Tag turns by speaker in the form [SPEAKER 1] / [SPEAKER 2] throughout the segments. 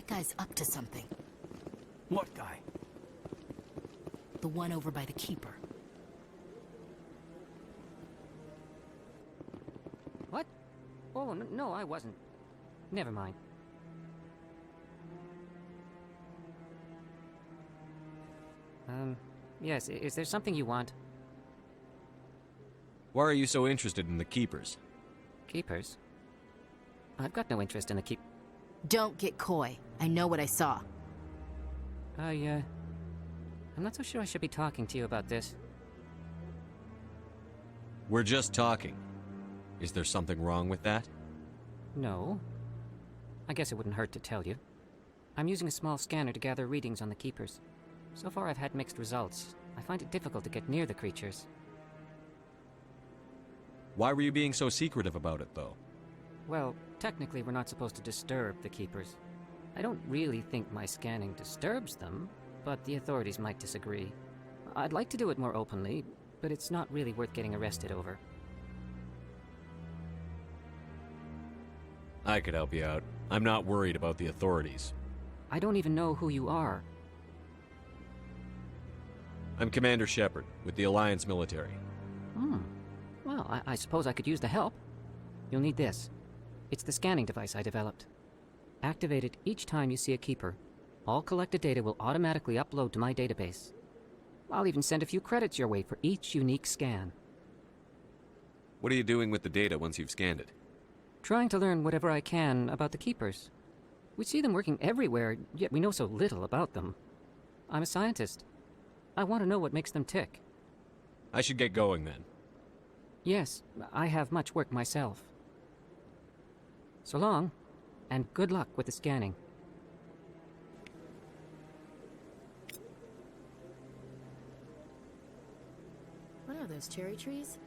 [SPEAKER 1] guy's up to something.
[SPEAKER 2] What guy?
[SPEAKER 1] The one over by the Keeper.
[SPEAKER 3] What? Oh, no, I wasn't. Never mind. Yes, is there something you want?
[SPEAKER 4] Why are you so interested in the Keepers?
[SPEAKER 3] Keepers? I've got no interest in the
[SPEAKER 1] Don't get coy. I know what I saw.
[SPEAKER 3] I'm not so sure I should be talking to you about this.
[SPEAKER 4] We're just talking. Is there something wrong with that?
[SPEAKER 3] No. I guess it wouldn't hurt to tell you. I'm using a small scanner to gather readings on the Keepers. So far I've had mixed results. I find it difficult to get near the creatures.
[SPEAKER 4] Why were you being so secretive about it, though?
[SPEAKER 3] Well, technically we're not supposed to disturb the Keepers. I don't really think my scanning disturbs them, but the authorities might disagree. I'd like to do it more openly, but it's not really worth getting arrested over.
[SPEAKER 4] I could help you out. I'm not worried about the authorities.
[SPEAKER 3] I don't even know who you are.
[SPEAKER 4] I'm Commander Shephard, with the Alliance military.
[SPEAKER 3] Well, I suppose I could use the help. You'll need this. It's the scanning device I developed. Activate it each time you see a Keeper. All collected data will automatically upload to my database. I'll even send a few credits your way for each unique scan.
[SPEAKER 4] What are you doing with the data once you've scanned it?
[SPEAKER 3] Trying to learn whatever I can about the Keepers. We see them working everywhere, yet we know so little about them. I'm a scientist. I want to know what makes them tick.
[SPEAKER 4] I should get going then.
[SPEAKER 3] Yes, I have much work myself. So long, and good luck with the scanning.
[SPEAKER 1] What are those, cherry trees?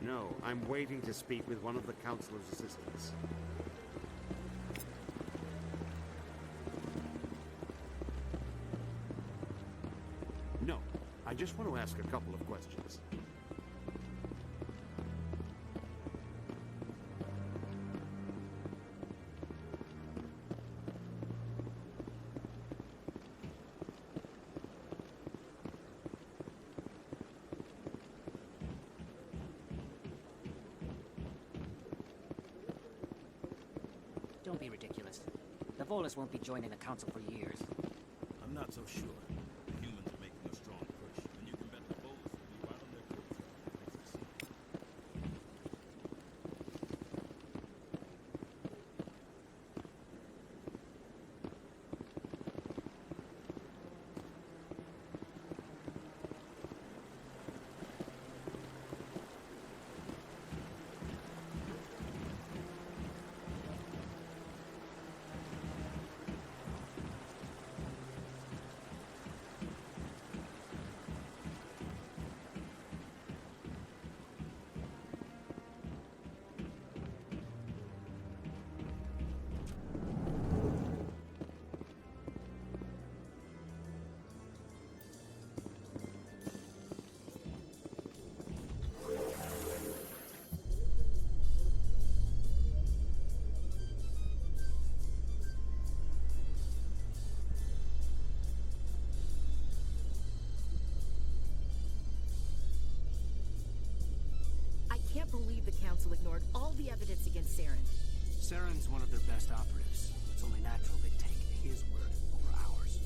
[SPEAKER 5] No, I'm waiting to speak with one of the Councilor's assistants. No, I just want to ask a couple of questions.
[SPEAKER 6] Don't be ridiculous. The Volus won't be joining the Council for years.
[SPEAKER 7] I'm not so sure. The humans are making a strong push, and you can bet the Volus will be right on their heels when they succeed.
[SPEAKER 1] I can't believe the Council ignored all the evidence against Saren.
[SPEAKER 2] Saren's one of their best operatives. It's only natural they take his word over ours.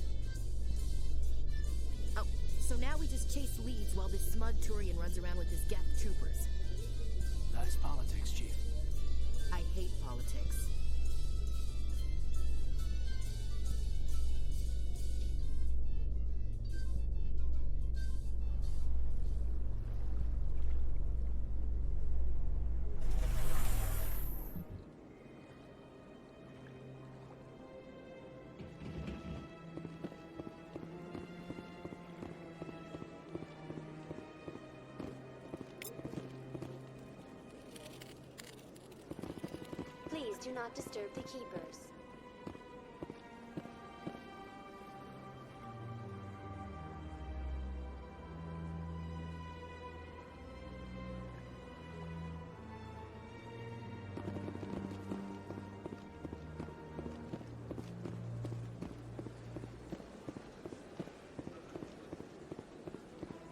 [SPEAKER 1] Oh, so now we just chase leads while this smug Turian runs around with his Geth troopers.
[SPEAKER 2] That is politics, Chief.
[SPEAKER 1] I
[SPEAKER 8] do not disturb the keepers.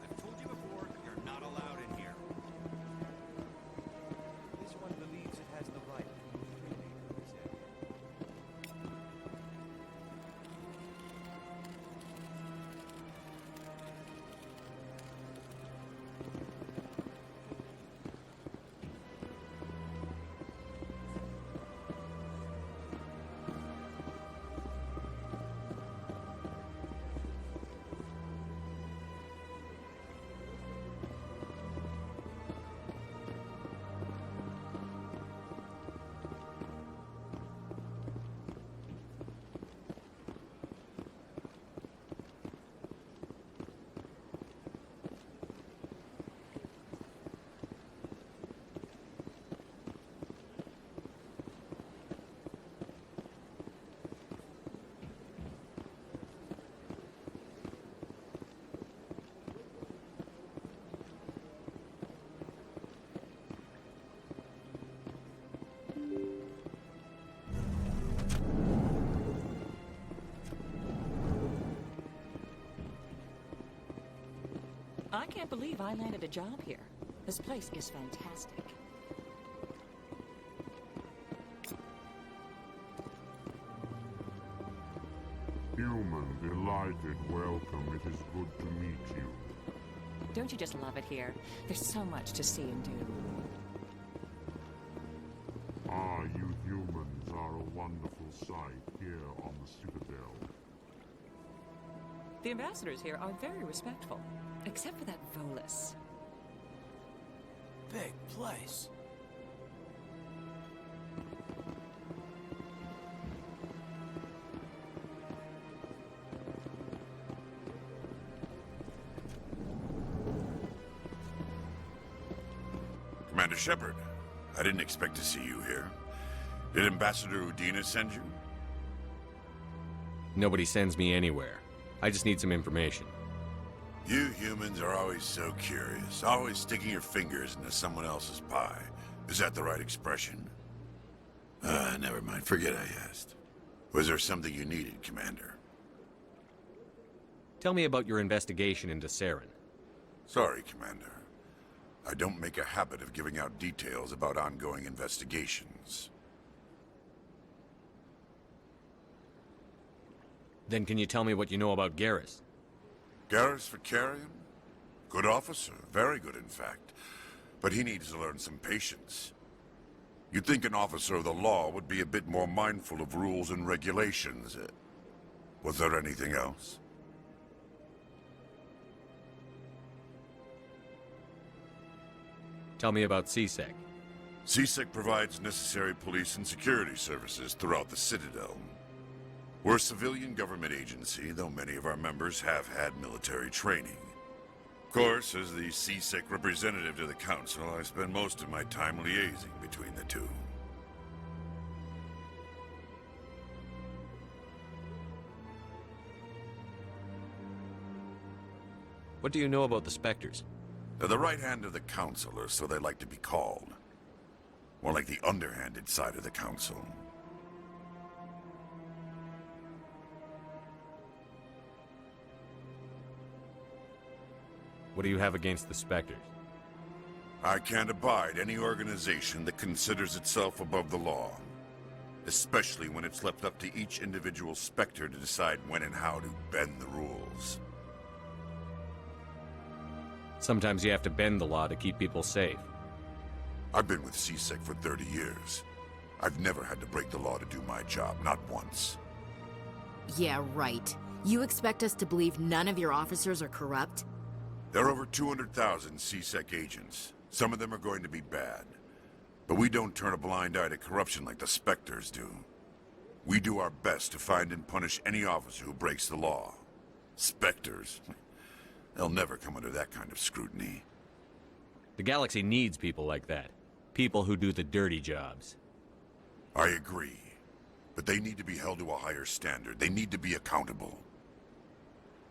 [SPEAKER 5] I've told you before, you're not allowed in here.
[SPEAKER 9] This one believes it has the right to move freely through this area.
[SPEAKER 10] I can't believe I landed a job here. This place is fantastic.
[SPEAKER 11] Human, delighted welcome. It is good to meet you.
[SPEAKER 10] Don't you just love it here? There's so much to see and do.
[SPEAKER 11] Ah, you humans are a wonderful sight here on the Citadel.
[SPEAKER 10] The ambassadors here are very respectful, except for that Volus.
[SPEAKER 2] Big place.
[SPEAKER 5] Commander Shephard, I didn't expect to see you here. Did Ambassador Udina send you?
[SPEAKER 4] Nobody sends me anywhere. I just need some information.
[SPEAKER 5] You humans are always so curious, always sticking your fingers into someone else's pie. Is that the right expression? Never mind. Forget I asked. Was there something you needed, Commander?
[SPEAKER 4] Tell me about your investigation into Saren.
[SPEAKER 5] Sorry, Commander. I don't make a habit of giving out details about ongoing investigations.
[SPEAKER 4] Then can you tell me what you know about Garrus?
[SPEAKER 5] Garrus Vakarian? Good officer. Very good, in fact. But he needs to learn some patience. You'd think an officer of the law would be a bit more mindful of rules and regulations. Was there anything else?
[SPEAKER 4] Tell me about CSEC.
[SPEAKER 5] CSEC provides necessary police and security services throughout the Citadel. We're a civilian government agency, though many of our members have had military training. Of course, as the CSEC representative to the Council, I spend most of my time liaising between the two.
[SPEAKER 4] What do you know about the Spectres?
[SPEAKER 5] They're the right hand of the Council, or so they like to be called. More like the underhanded side of the Council.
[SPEAKER 4] What do you have against the Spectres?
[SPEAKER 5] I can't abide any organization that considers itself above the law. Especially when it's left up to each individual Spectre to decide when and how to bend the rules.
[SPEAKER 4] Sometimes you have to bend the law to keep people safe.
[SPEAKER 5] I've been with CSEC for 30 years. I've never had to break the law to do my job, not once.
[SPEAKER 1] Yeah, right. You expect us to believe none of your officers are corrupt?
[SPEAKER 5] There are over 200,000 CSEC agents. Some of them are going to be bad. But we don't turn a blind eye to corruption like the Spectres do. We do our best to find and punish any officer who breaks the law. Spectres? They'll never come under that kind of scrutiny.
[SPEAKER 4] The galaxy needs people like that. People who do the dirty jobs.
[SPEAKER 5] I agree. But they need to be held to a higher standard. They need to be accountable.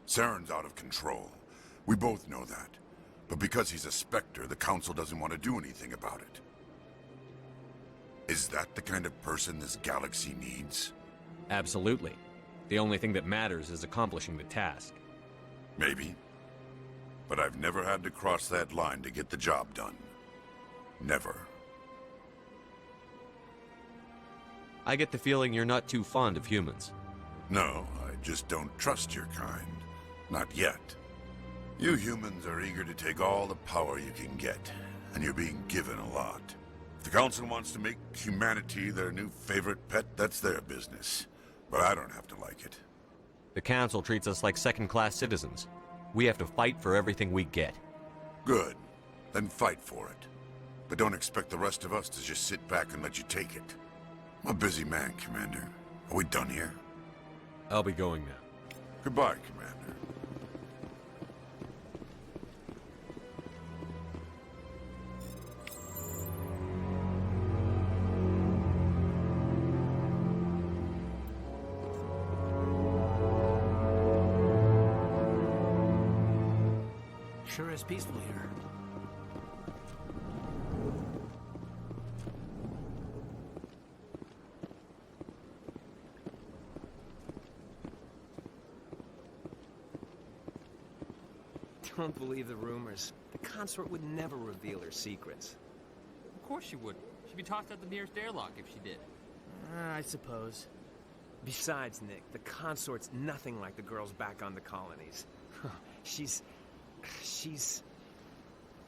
[SPEAKER 5] Saren's out of control. We both know that. But because he's a Spectre, the Council doesn't want to do anything about it. Is that the kind of person this galaxy needs?
[SPEAKER 4] Absolutely. The only thing that matters is accomplishing the task.
[SPEAKER 5] Maybe. But I've never had to cross that line to get the job done. Never.
[SPEAKER 4] I get the feeling you're not too fond of humans.
[SPEAKER 5] No, I just don't trust your kind. Not yet. You humans are eager to take all the power you can get, and you're being given a lot. If the Council wants to make humanity their new favorite pet, that's their business. But I don't have to like it.
[SPEAKER 4] The Council treats us like second-class citizens. We have to fight for everything we get.
[SPEAKER 5] Good. Then fight for it. But don't expect the rest of us to just sit back and let you take it. I'm a busy man, Commander. Are we done here?
[SPEAKER 4] I'll be going now.
[SPEAKER 5] Goodbye, Commander.
[SPEAKER 2] Sure is peaceful here.
[SPEAKER 9] Don't believe the rumors. The consort would never reveal her secrets.
[SPEAKER 8] Of course she wouldn't. She'd be tossed out the nearest airlock if she did.
[SPEAKER 2] I suppose.
[SPEAKER 9] Besides, Nick, the consort's nothing like the girls back on the colonies. She's...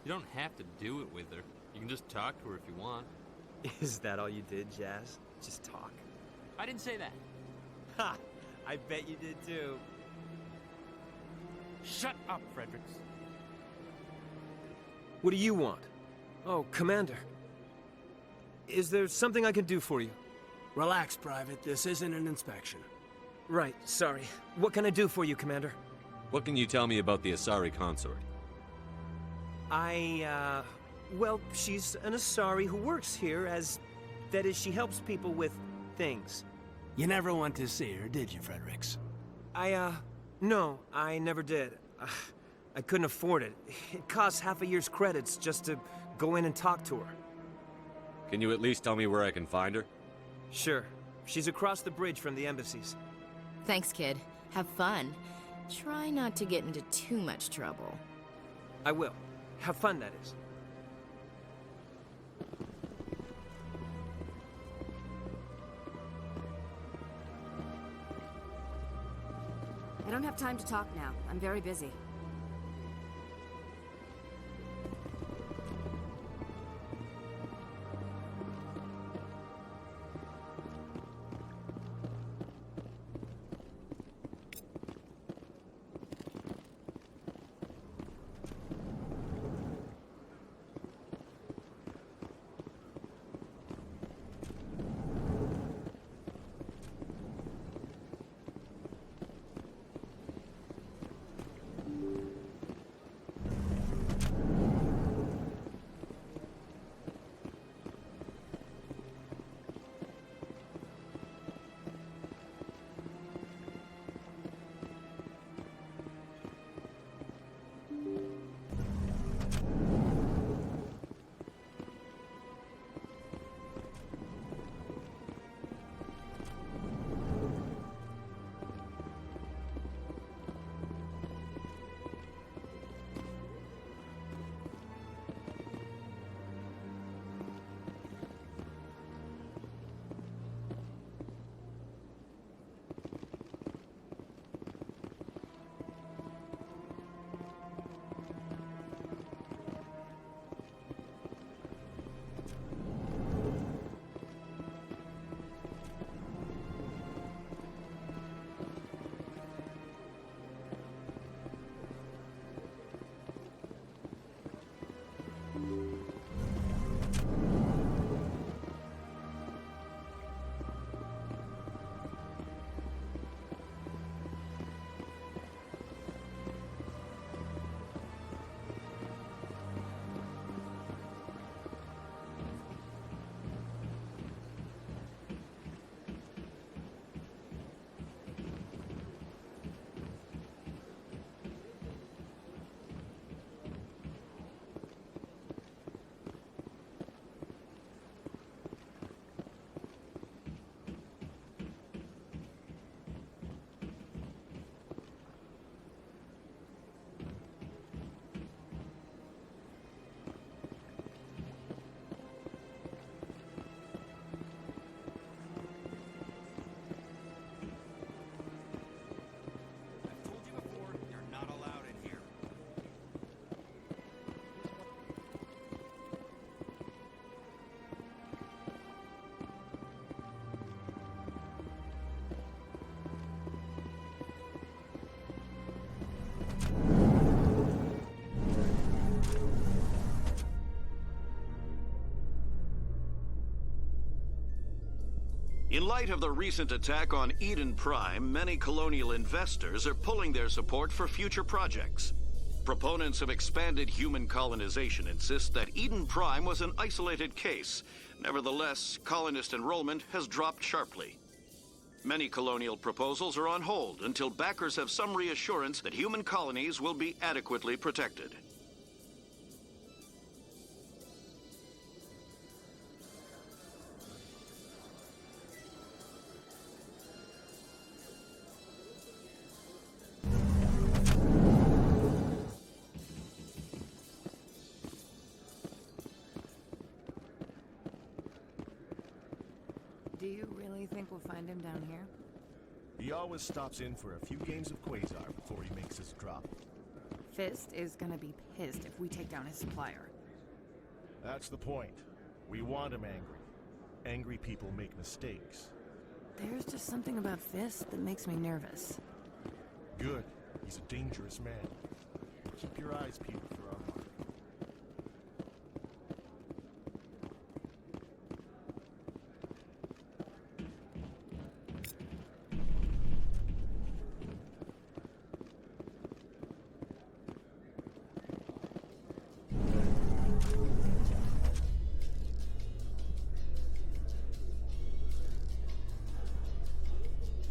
[SPEAKER 8] You don't have to do it with her. You can just talk to her if you want.
[SPEAKER 9] Is that all you did, Jazz? Just talk?
[SPEAKER 8] I didn't say that.
[SPEAKER 9] Ha! I bet you did too.
[SPEAKER 8] Shut up, Fredericks.
[SPEAKER 9] What do you want? Oh, Commander. Is there something I can do for you?
[SPEAKER 2] Relax, Private. This isn't an inspection.
[SPEAKER 9] Right, sorry. What can I do for you, Commander?
[SPEAKER 4] What can you tell me about the Asari consort?
[SPEAKER 9] Well, she's an Asari who works here as... That is, she helps people with things.
[SPEAKER 2] You never went to see her, did you, Fredericks?
[SPEAKER 9] No, I never did. I couldn't afford it. It costs half a year's credits just to go in and talk to her.
[SPEAKER 4] Can you at least tell me where I can find her?
[SPEAKER 9] Sure. She's across the bridge from the embassies.
[SPEAKER 1] Thanks, kid. Have fun. Try not to get into too much trouble.
[SPEAKER 9] I will. Have fun, that is.
[SPEAKER 12] I don't have time to talk now. I'm very busy.
[SPEAKER 13] In light of the recent attack on Eden Prime, many colonial investors are pulling their support for future projects. Proponents of expanded human colonization insist that Eden Prime was an isolated case. Nevertheless, colonist enrollment has dropped sharply. Many colonial proposals are on hold until backers have some reassurance that human colonies will be adequately protected.
[SPEAKER 12] Do you really think we'll find him down here?
[SPEAKER 14] He always stops in for a few games of Quasar before he makes his drop.
[SPEAKER 12] Fist is gonna be pissed if we take down his supplier.
[SPEAKER 14] That's the point. We want him angry. Angry people make mistakes.
[SPEAKER 12] There's just something about Fist that makes me nervous.
[SPEAKER 14] Good. He's a dangerous man. Keep your eyes peeled for our mark.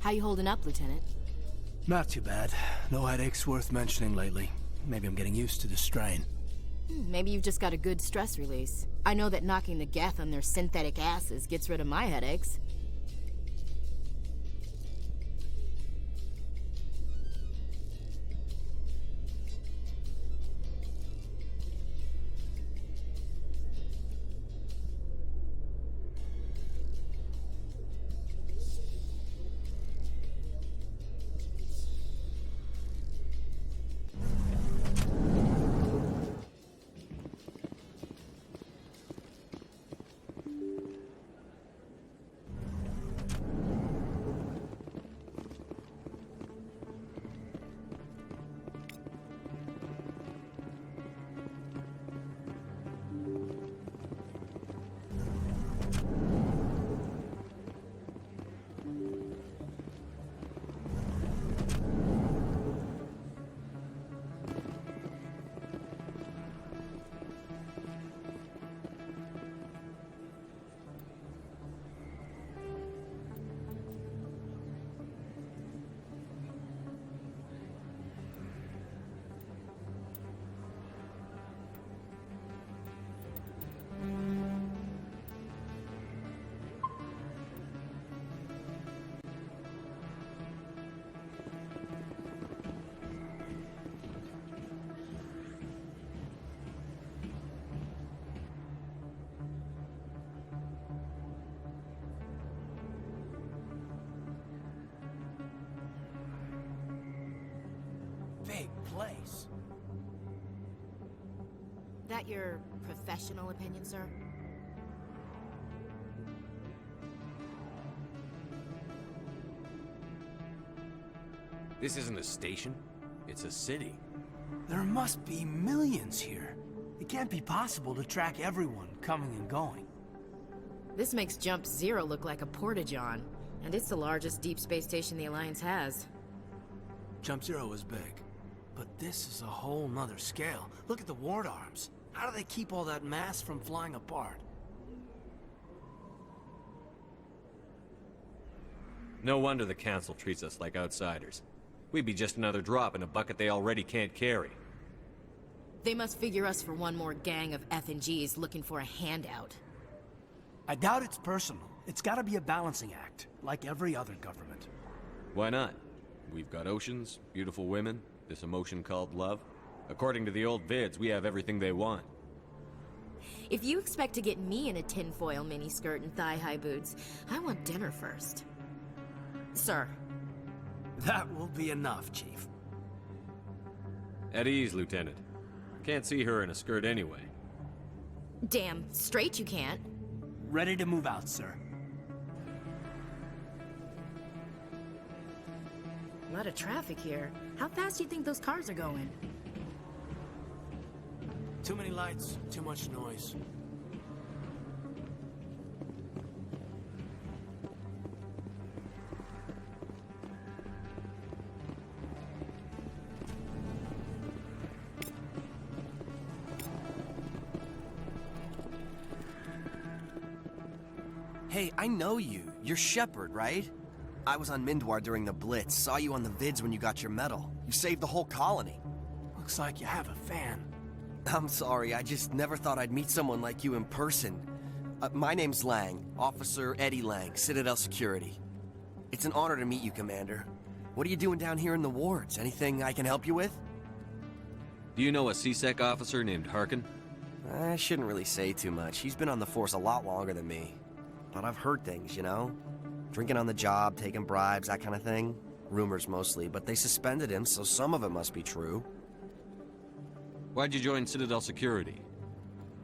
[SPEAKER 1] How you holding up, Lieutenant?
[SPEAKER 2] Not too bad. No headaches worth mentioning lately. Maybe I'm getting used to the strain.
[SPEAKER 1] Maybe you've just got a good stress release. I know that knocking the geth on their synthetic asses gets rid of my headaches.
[SPEAKER 2] Big place.
[SPEAKER 1] That your professional opinion, sir?
[SPEAKER 15] This isn't a station. It's a city.
[SPEAKER 2] There must be millions here. It can't be possible to track everyone coming and going.
[SPEAKER 1] This makes Jump Zero look like a porta-john, and it's the largest deep space station the Alliance has.
[SPEAKER 2] Jump Zero is big, but this is a whole nother scale. Look at the ward arms. How do they keep all that mass from flying apart?
[SPEAKER 4] No wonder the Council treats us like outsiders. We'd be just another drop in a bucket they already can't carry.
[SPEAKER 1] They must figure us for one more gang of F&Gs looking for a handout.
[SPEAKER 2] I doubt it's personal. It's gotta be a balancing act, like every other government.
[SPEAKER 4] Why not? We've got oceans, beautiful women, this emotion called love. According to the old vids, we have everything they want.
[SPEAKER 1] If you expect to get me in a tinfoil miniskirt and thigh-high boots, I want dinner first. Sir.
[SPEAKER 2] That will be enough, Chief.
[SPEAKER 4] At ease, Lieutenant. Can't see her in a skirt anyway.
[SPEAKER 1] Damn straight you can't.
[SPEAKER 2] Ready to move out, sir.
[SPEAKER 1] A lot of traffic here. How fast do you think those cars are going?
[SPEAKER 2] Too many lights, too much noise.
[SPEAKER 16] Hey, I know you. You're Shephard, right? I was on Mindwar during the Blitz. Saw you on the vids when you got your medal. You saved the whole colony.
[SPEAKER 2] Looks like you have a fan.
[SPEAKER 16] I'm sorry, I just never thought I'd meet someone like you in person. My name's Lang, Officer Eddie Lang, Citadel Security. It's an honor to meet you, Commander. What are you doing down here in the wards? Anything I can help you with?
[SPEAKER 4] Do you know a CSEC officer named Harkin?
[SPEAKER 16] I shouldn't really say too much. He's been on the force a lot longer than me. But I've heard things, you know? Drinking on the job, taking bribes, that kind of thing. Rumors mostly, but they suspended him, so some of it must be true.
[SPEAKER 4] Why'd you join Citadel Security?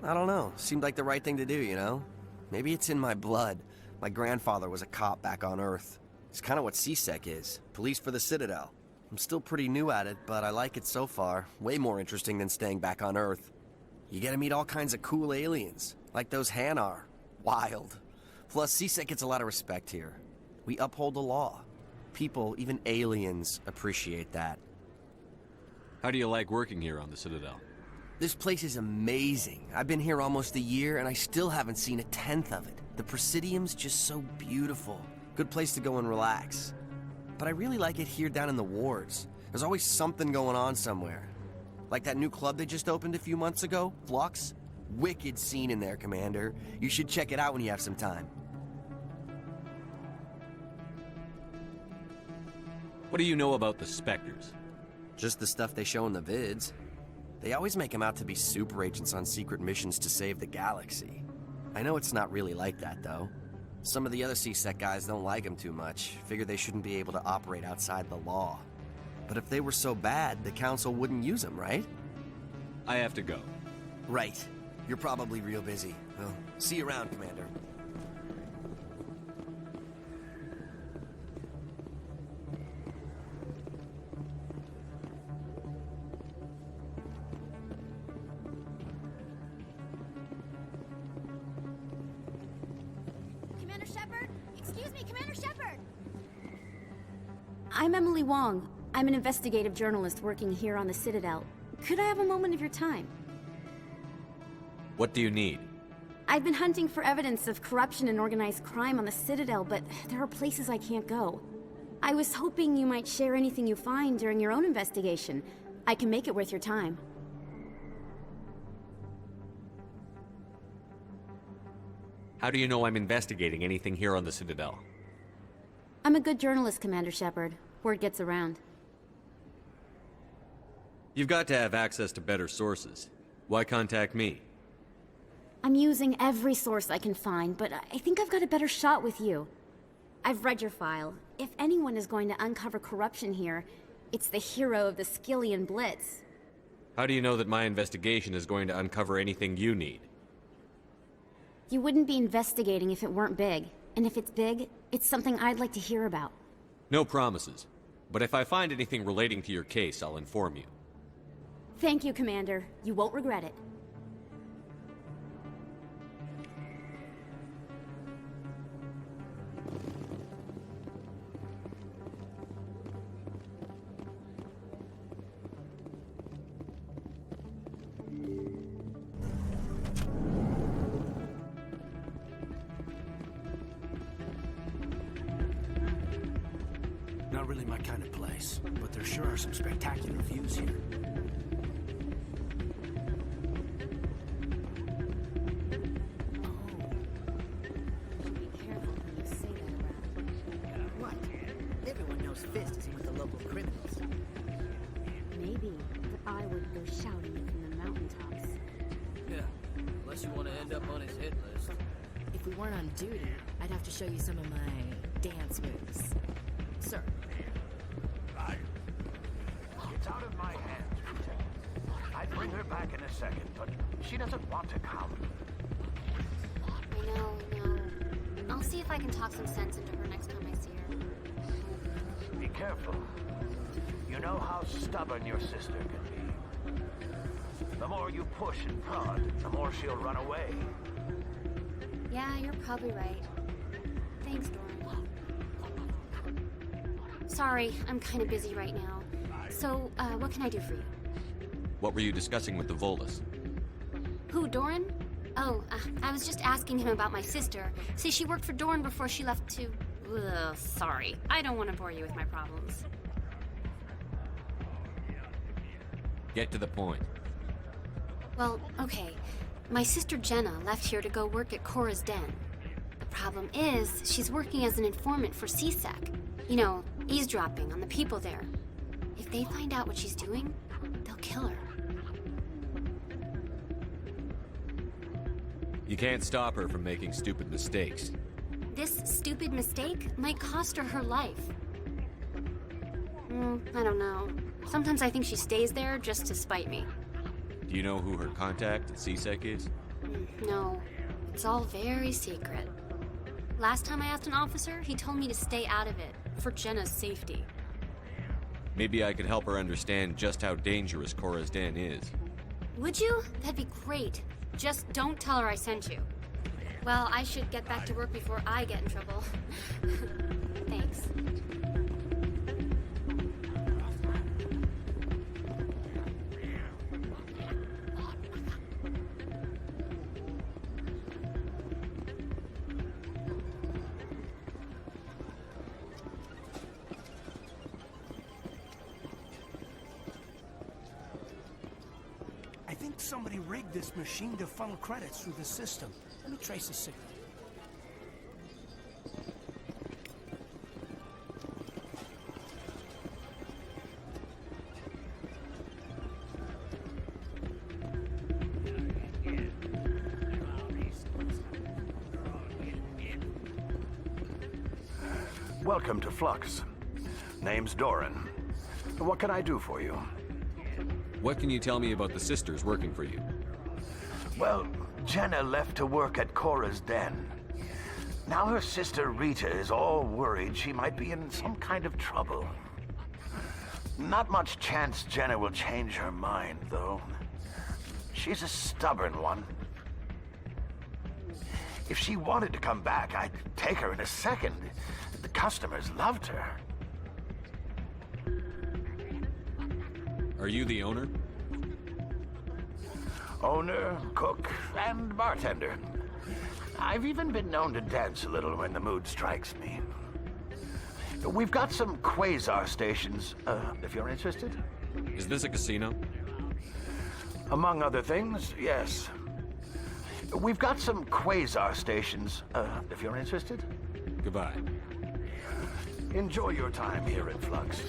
[SPEAKER 16] I don't know. Seemed like the right thing to do, you know? Maybe it's in my blood. My grandfather was a cop back on Earth. It's kind of what CSEC is. Police for the Citadel. I'm still pretty new at it, but I like it so far. Way more interesting than staying back on Earth. You get to meet all kinds of cool aliens, like those Hanar. Wild. Plus, CSEC gets a lot of respect here. We uphold the law. People, even aliens, appreciate that.
[SPEAKER 4] How do you like working here on the Citadel?
[SPEAKER 16] This place is amazing. I've been here almost a year, and I still haven't seen a tenth of it. The Presidium's just so beautiful. Good place to go and relax. But I really like it here down in the wards. There's always something going on somewhere. Like that new club they just opened a few months ago, Flux. Wicked scene in there, Commander. You should check it out when you have some time.
[SPEAKER 4] What do you know about the Spectres?
[SPEAKER 16] Just the stuff they show in the vids. They always make them out to be super agents on secret missions to save the galaxy. I know it's not really like that, though. Some of the other CSEC guys don't like them too much, figure they shouldn't be able to operate outside the law. But if they were so bad, the Council wouldn't use them, right?
[SPEAKER 4] I have to go.
[SPEAKER 16] Right. You're probably real busy. Well, see you around, Commander.
[SPEAKER 12] Commander Shephard? Excuse me, Commander Shephard! I'm Emily Wong. I'm an investigative journalist working here on the Citadel. Could I have a moment of your time?
[SPEAKER 4] What do you need?
[SPEAKER 12] I've been hunting for evidence of corruption and organized crime on the Citadel, but there are places I can't go. I was hoping you might share anything you find during your own investigation. I can make it worth your time.
[SPEAKER 4] How do you know I'm investigating anything here on the Citadel?
[SPEAKER 12] I'm a good journalist, Commander Shephard. Word gets around.
[SPEAKER 4] You've got to have access to better sources. Why contact me?
[SPEAKER 12] I'm using every source I can find, but I think I've got a better shot with you. I've read your file. If anyone is going to uncover corruption here, it's the hero of the Skillian Blitz.
[SPEAKER 4] How do you know that my investigation is going to uncover anything you need?
[SPEAKER 12] You wouldn't be investigating if it weren't big. And if it's big, it's something I'd like to hear about.
[SPEAKER 4] No promises. But if I find anything relating to your case, I'll inform you.
[SPEAKER 12] Thank you, Commander. You won't regret it.
[SPEAKER 2] Not really my kind of place, but there sure are some spectacular views here.
[SPEAKER 17] What? Everyone knows Fist is with the local criminals.
[SPEAKER 12] Maybe, but I would go shouting it from the mountaintops.
[SPEAKER 18] Yeah, unless you want to end up on his hit list.
[SPEAKER 1] If we weren't on duty, I'd have to show you some of my dance moves. Sir.
[SPEAKER 19] It's out of my hands, Lieutenant. I'd bring her back in a second, but she doesn't want to come.
[SPEAKER 20] I know. I'll see if I can talk some sense into her next time I see her.
[SPEAKER 19] Be careful. You know how stubborn your sister can be. The more you push and prod, the more she'll run away.
[SPEAKER 20] Yeah, you're probably right. Thanks, Doran. Sorry, I'm kind of busy right now. So, what can I do for you?
[SPEAKER 4] What were you discussing with the Volus?
[SPEAKER 20] Who, Doran? Oh, I was just asking him about my sister. See, she worked for Dorn before she left to... Ugh, sorry. I don't want to bore you with my problems.
[SPEAKER 4] Get to the point.
[SPEAKER 20] Well, okay. My sister Jenna left here to go work at Cora's Den. The problem is, she's working as an informant for CSEC. You know, eavesdropping on the people there. If they find out what she's doing, they'll kill her.
[SPEAKER 4] You can't stop her from making stupid mistakes.
[SPEAKER 20] This stupid mistake might cost her her life. I don't know. Sometimes I think she stays there just to spite me.
[SPEAKER 4] Do you know who her contact at CSEC is?
[SPEAKER 20] No, it's all very secret. Last time I asked an officer, he told me to stay out of it, for Jenna's safety.
[SPEAKER 4] Maybe I could help her understand just how dangerous Cora's Den is.
[SPEAKER 20] Would you? That'd be great. Just don't tell her I sent you. Well, I should get back to work before I get in trouble. Thanks.
[SPEAKER 2] I think somebody rigged this machine to funnel credits through the system. Let me trace the signal.
[SPEAKER 19] Welcome to Flux. Name's Doran. What can I do for you?
[SPEAKER 4] What can you tell me about the sisters working for you?
[SPEAKER 19] Well, Jenna left to work at Cora's Den. Now her sister Rita is all worried she might be in some kind of trouble. Not much chance Jenna will change her mind, though. She's a stubborn one. If she wanted to come back, I'd take her in a second. The customers loved her.
[SPEAKER 4] Are you the owner?
[SPEAKER 19] Owner, cook, and bartender. I've even been known to dance a little when the mood strikes me. We've got some quasar stations, if you're interested.
[SPEAKER 4] Is this a casino?
[SPEAKER 19] Among other things, yes. We've got some quasar stations, if you're interested.
[SPEAKER 4] Goodbye.
[SPEAKER 19] Enjoy your time here at Flux.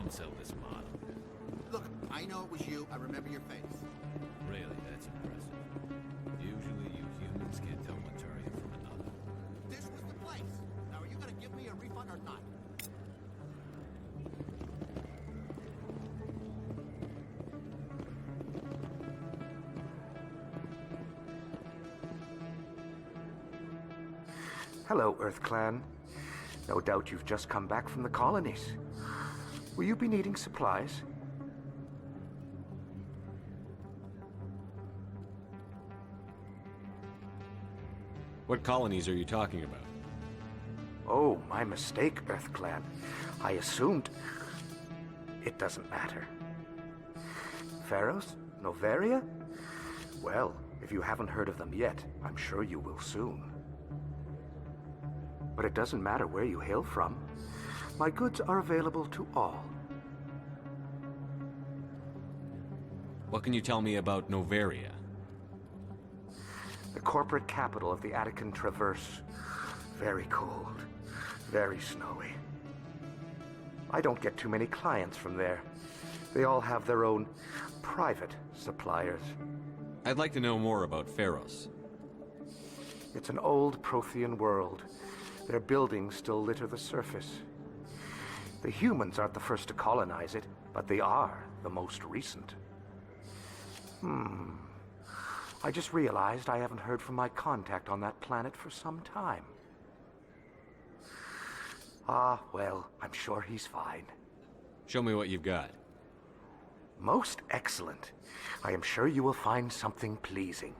[SPEAKER 7] Sell this model.
[SPEAKER 21] Look, I know it was you. I remember your face.
[SPEAKER 7] Really, that's impressive. Usually you humans can't tell material from another.
[SPEAKER 21] This was the place. Now, are you going to give me a refund or not?
[SPEAKER 19] Hello, Earth Clan. No doubt you've just come back from the colonies. Will you be needing supplies?
[SPEAKER 4] What colonies are you talking about?
[SPEAKER 19] Oh, my mistake, Earth Clan. I assumed... It doesn't matter. Pharos? Novaria? Well, if you haven't heard of them yet, I'm sure you will soon. But it doesn't matter where you hail from. My goods are available to all.
[SPEAKER 4] What can you tell me about Novaria?
[SPEAKER 19] The corporate capital of the Attican Traverse. Very cold. Very snowy. I don't get too many clients from there. They all have their own private suppliers.
[SPEAKER 4] I'd like to know more about Pharos.
[SPEAKER 19] It's an old Prothean world. Their buildings still litter the surface. The humans aren't the first to colonize it, but they are the most recent. I just realized I haven't heard from my contact on that planet for some time. Well, I'm sure he's fine.
[SPEAKER 4] Show me what you've got.
[SPEAKER 19] Most excellent. I am sure you will find something pleasing.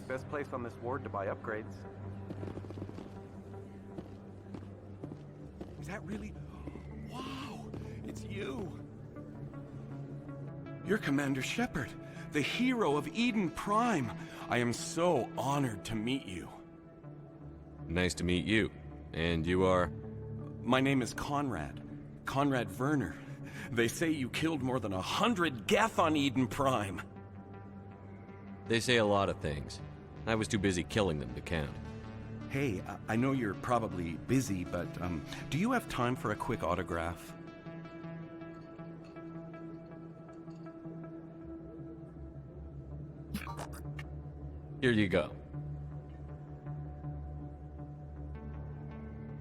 [SPEAKER 9] Best place on this ward to buy upgrades.
[SPEAKER 3] Is that really... Wow! It's you! You're Commander Shephard, the hero of Eden Prime. I am so honored to meet you.
[SPEAKER 4] Nice to meet you. And you are?
[SPEAKER 3] My name is Conrad. Conrad Werner. They say you killed more than 100 Geth on Eden Prime.
[SPEAKER 4] They say a lot of things. I was too busy killing them to count.
[SPEAKER 3] Hey, I know you're probably busy, but do you have time for a quick autograph?
[SPEAKER 4] Here you go.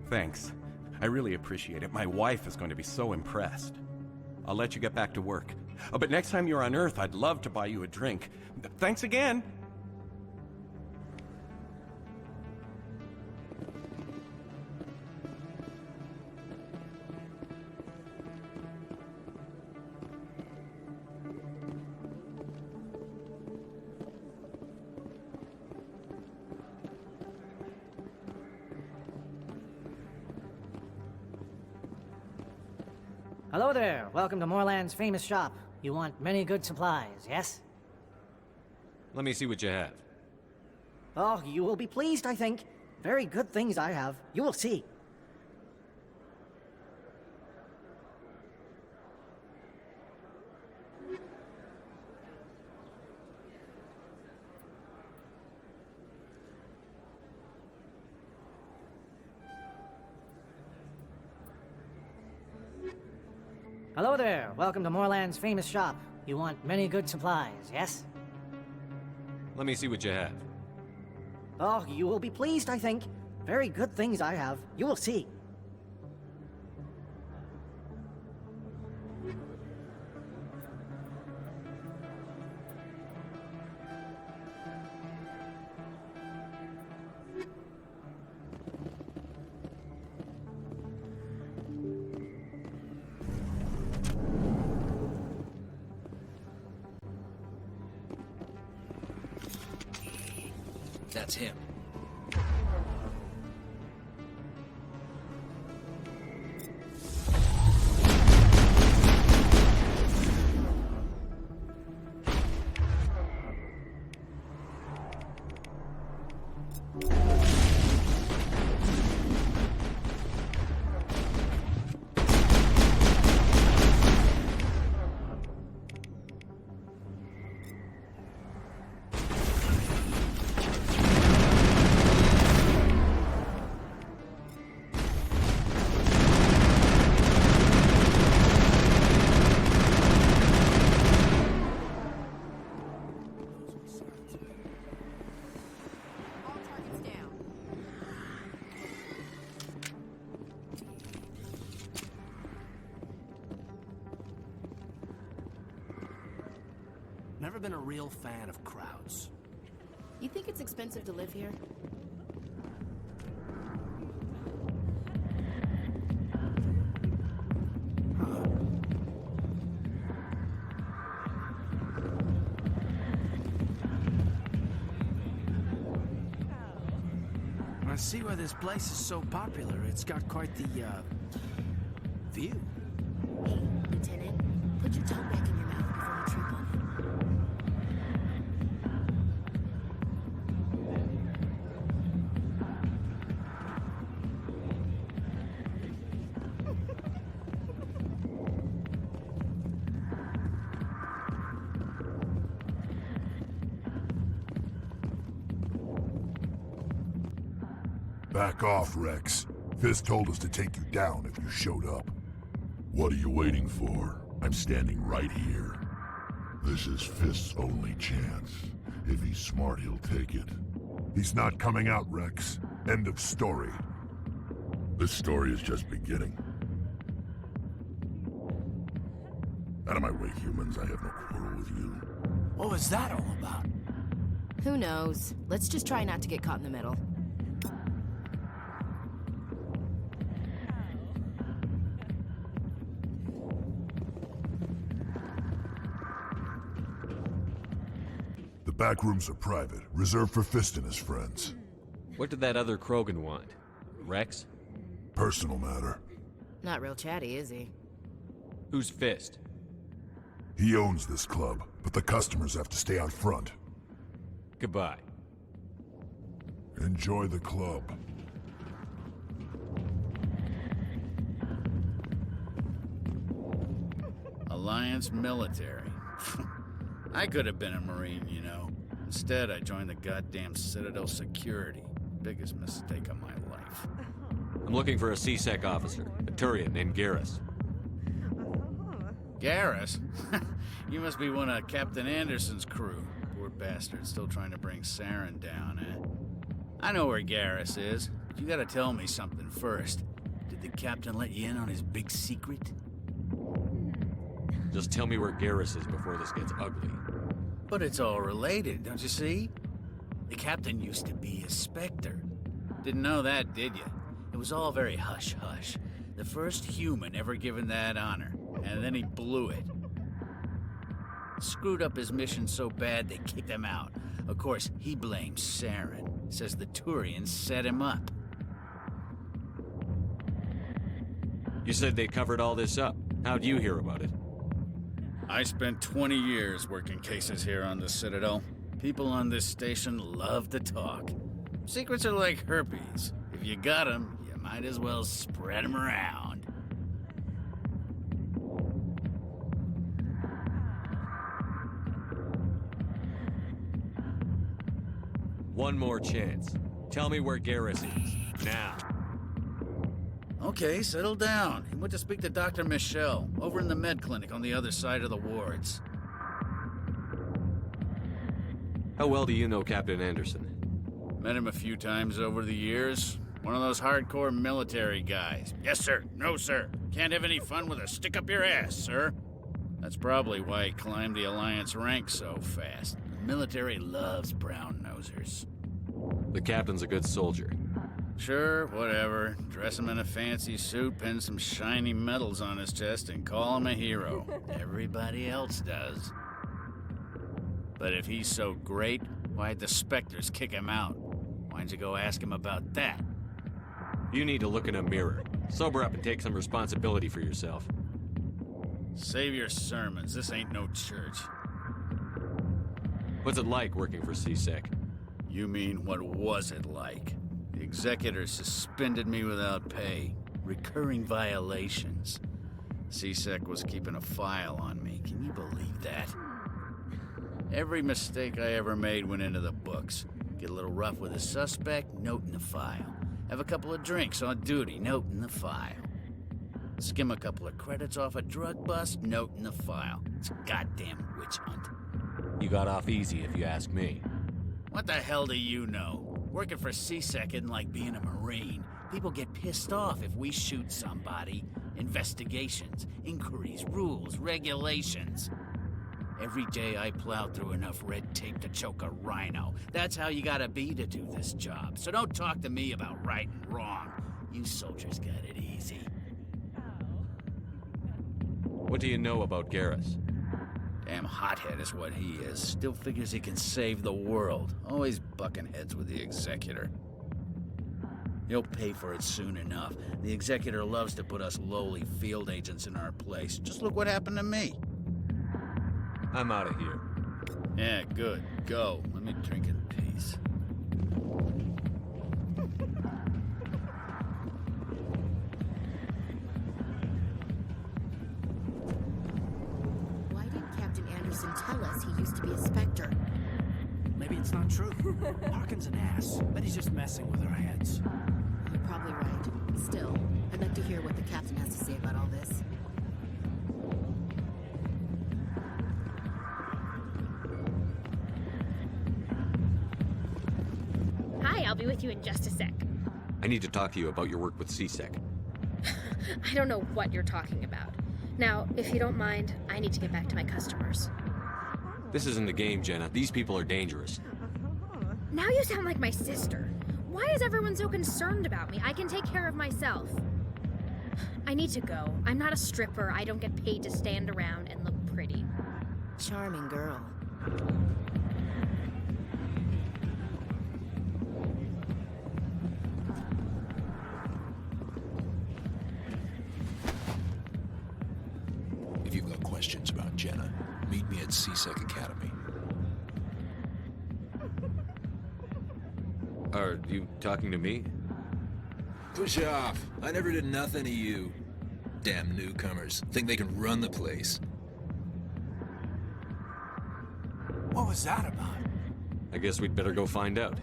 [SPEAKER 3] Thanks. I really appreciate it. My wife is going to be so impressed. I'll let you get back to work. But next time you're on Earth, I'd love to buy you a drink. Thanks again!
[SPEAKER 6] Hello there. Welcome to Moorland's famous shop. You want many good supplies, yes?
[SPEAKER 4] Let me see what you have.
[SPEAKER 6] Oh, you will be pleased, I think. Very good things I have. You will see. Hello there. Welcome to Moorland's famous shop. You want many good supplies, yes?
[SPEAKER 4] Let me see what you have.
[SPEAKER 6] Oh, you will be pleased, I think. Very good things I have. You will see.
[SPEAKER 18] That's him.
[SPEAKER 2] Never been a real fan of crowds.
[SPEAKER 1] You think it's expensive to live here?
[SPEAKER 2] I see why this place is so popular. It's got quite the, view.
[SPEAKER 1] Hey, Lieutenant, put your tongue back in your mouth before you trip on it.
[SPEAKER 5] Back off, Rex.
[SPEAKER 11] Fist told us to take you down if you showed up. What are you waiting for? I'm standing right here. This is Fist's only chance. If he's smart, he'll take it. He's not coming out, Rex. End of story. This story is just beginning. Out of my way, humans. I have no quarrel with you.
[SPEAKER 2] What was that all about?
[SPEAKER 1] Who knows? Let's just try not to get caught in the middle.
[SPEAKER 11] The back rooms are private, reserved for Fist and his friends.
[SPEAKER 4] What did that other Krogan want? Rex?
[SPEAKER 11] Personal matter.
[SPEAKER 1] Not real chatty, is he?
[SPEAKER 4] Who's Fist?
[SPEAKER 11] He owns this club, but the customers have to stay out front.
[SPEAKER 4] Goodbye.
[SPEAKER 11] Enjoy the club.
[SPEAKER 22] Alliance military. I could have been a Marine, you know. Instead, I joined the goddamn Citadel security. Biggest mistake of my life.
[SPEAKER 4] I'm looking for a C-Sec officer, a Turian named Garrus.
[SPEAKER 22] Garrus? You must be one of Captain Anderson's crew. Poor bastard, still trying to bring Saren down, eh? I know where Garrus is, but you gotta tell me something first. Did the captain let you in on his big secret?
[SPEAKER 4] Just tell me where Garrus is before this gets ugly.
[SPEAKER 22] But it's all related, don't you see? The captain used to be a Spectre. Didn't know that, did you? It was all very hush-hush. The first human ever given that honor, and then he blew it. Screwed up his mission so bad they kicked him out. Of course, he blames Saren. Says the Turians set him up.
[SPEAKER 4] You said they covered all this up. How'd you hear about it?
[SPEAKER 22] I spent 20 years working cases here on the Citadel. People on this station love to talk. Secrets are like herpes. If you got them, you might as well spread them around.
[SPEAKER 4] One more chance. Tell me where Garrus is. Now.
[SPEAKER 22] Okay, settle down. He went to speak to Dr. Michelle, over in the med clinic on the other side of the wards.
[SPEAKER 4] How well do you know Captain Anderson?
[SPEAKER 22] Met him a few times over the years. One of those hardcore military guys. Yes, sir. No, sir. Can't have any fun with a stick up your ass, sir. That's probably why he climbed the Alliance ranks so fast. The military loves brown-nosers.
[SPEAKER 4] The captain's a good soldier.
[SPEAKER 22] Sure, whatever. Dress him in a fancy suit, pin some shiny medals on his chest, and call him a hero. Everybody else does. But if he's so great, why'd the Spectres kick him out? Why'd you go ask him about that?
[SPEAKER 4] You need to look in a mirror. Sober up and take some responsibility for yourself.
[SPEAKER 22] Save your sermons. This ain't no church.
[SPEAKER 4] What's it like working for C-Sec?
[SPEAKER 22] You mean, what was it like? The executor suspended me without pay. Recurring violations. C-Sec was keeping a file on me. Can you believe that? Every mistake I ever made went into the books. Get a little rough with a suspect, note in the file. Have a couple of drinks on duty, note in the file. Skim a couple of credits off a drug bust, note in the file. It's a goddamn witch hunt.
[SPEAKER 4] You got off easy, if you ask me.
[SPEAKER 22] What the hell do you know? Working for C-Sec isn't like being a Marine. People get pissed off if we shoot somebody. Investigations, inquiries, rules, regulations. Every day I plow through enough red tape to choke a rhino. That's how you gotta be to do this job. So don't talk to me about right and wrong. You soldiers got it easy.
[SPEAKER 4] What do you know about Garrus?
[SPEAKER 22] Damn hothead is what he is. Still figures he can save the world. Always bucking heads with the executor. He'll pay for it soon enough. The executor loves to put us lowly field agents in our place. Just look what happened to me.
[SPEAKER 4] I'm out of here.
[SPEAKER 22] Yeah, good. Go. Let me drink in peace.
[SPEAKER 1] Why didn't Captain Anderson tell us he used to be a Spectre?
[SPEAKER 2] Maybe it's not true. Harkin's an ass. Bet he's just messing with our heads.
[SPEAKER 1] You're probably right. Still,
[SPEAKER 8] be with you in just a sec.
[SPEAKER 4] I need to talk to you about your work with CSEC.
[SPEAKER 8] I don't know what you're talking about. Now, if you don't mind, I need to get back to my customers.
[SPEAKER 4] This isn't a game, Jenna. These people are dangerous.
[SPEAKER 8] Now you sound like my sister. Why is everyone so concerned about me? I can take care of myself. I need to go. I'm not a stripper. I don't get paid to stand around and look pretty.
[SPEAKER 1] Charming girl.
[SPEAKER 10] If you've got questions about Jenna, meet me at CSEC Academy.
[SPEAKER 4] Are you talking to me?
[SPEAKER 10] Push off. I never did nothing to you. Damn newcomers. Think they can run the place.
[SPEAKER 2] What was that about?
[SPEAKER 4] I guess we'd better go find out.